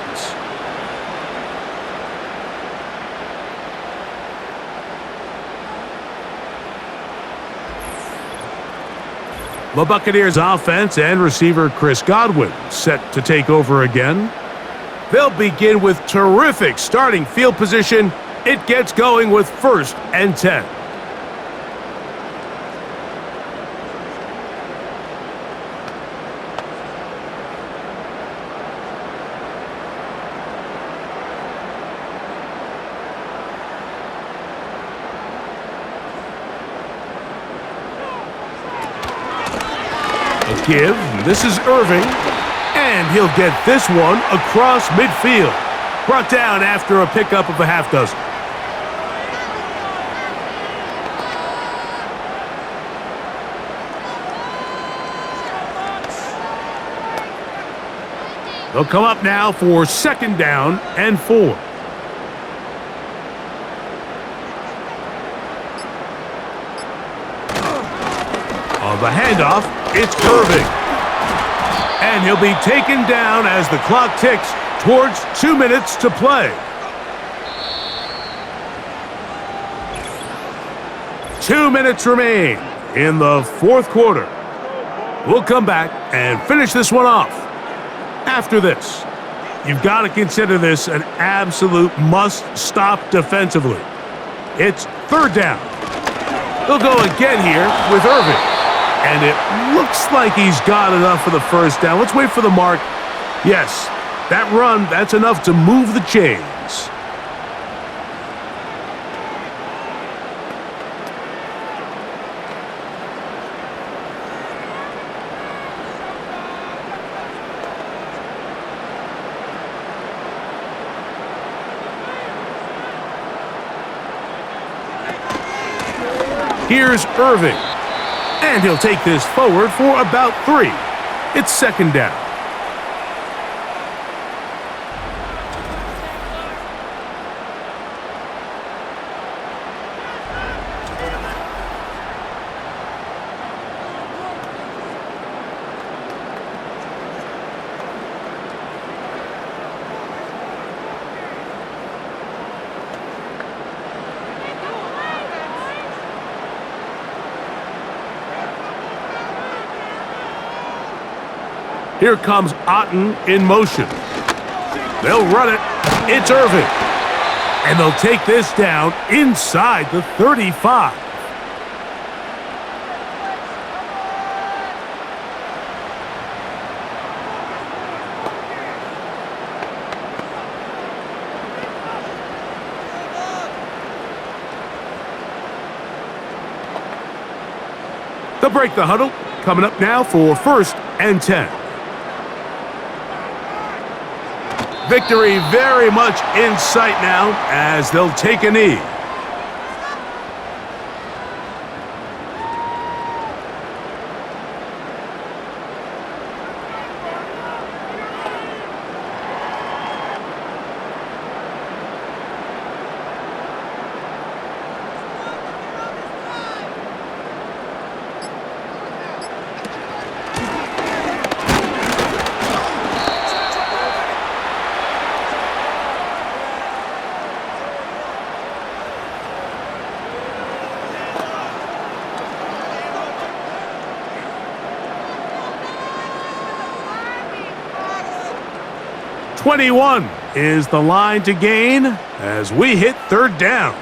The Buccaneers offense and receiver Chris Godwin set to take over again. They'll begin with terrific starting field position. It gets going with 1st and 10. Give. This is Irving, and he'll get this one across midfield. Brought down after a pickup of a half dozen. They'll come up now for 2nd down and 4. On the handoff, it's Irving. And he'll be taken down as the clock ticks towards 2 minutes to play. 2 minutes remain in the 4th quarter. We'll come back and finish this one off. After this, you've got to consider this an absolute must-stop defensively. It's 3rd down. They'll go again here with Irving. And it looks like he's got enough for the first down. Let's wait for the mark. Yes, that run, that's enough to move the chains. Here's Irving. And he'll take this forward for about 3. It's 2nd down. Here comes Otten in motion. They'll run it. It's Irving. And they'll take this down inside the 35. They'll break the huddle. Coming up now for 1st and 10. Victory very much in sight now as they'll take a knee. 21 is the line to gain as we hit third down.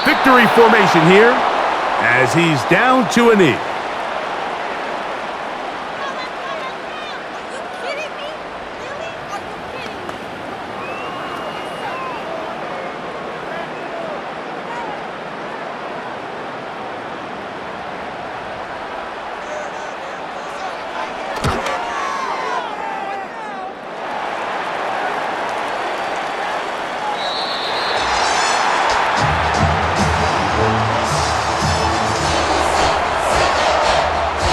Victory formation here as he's down to a knee.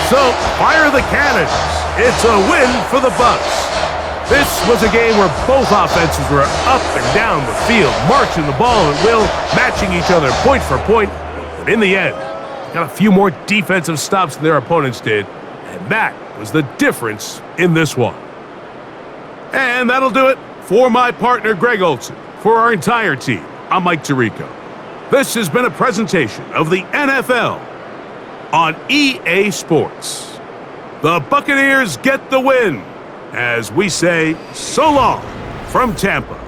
So, fire the cannons. It's a win for the Bucs. This was a game where both offenses were up and down the field, marching the ball at will, matching each other point for point. But in the end, they got a few more defensive stops than their opponents did, and that was the difference in this one. And that'll do it for my partner, Greg Olson. For our entire team, I'm Mike Tirico. This has been a presentation of the NFL on EA Sports. The Buccaneers get the win as we say so long from Tampa.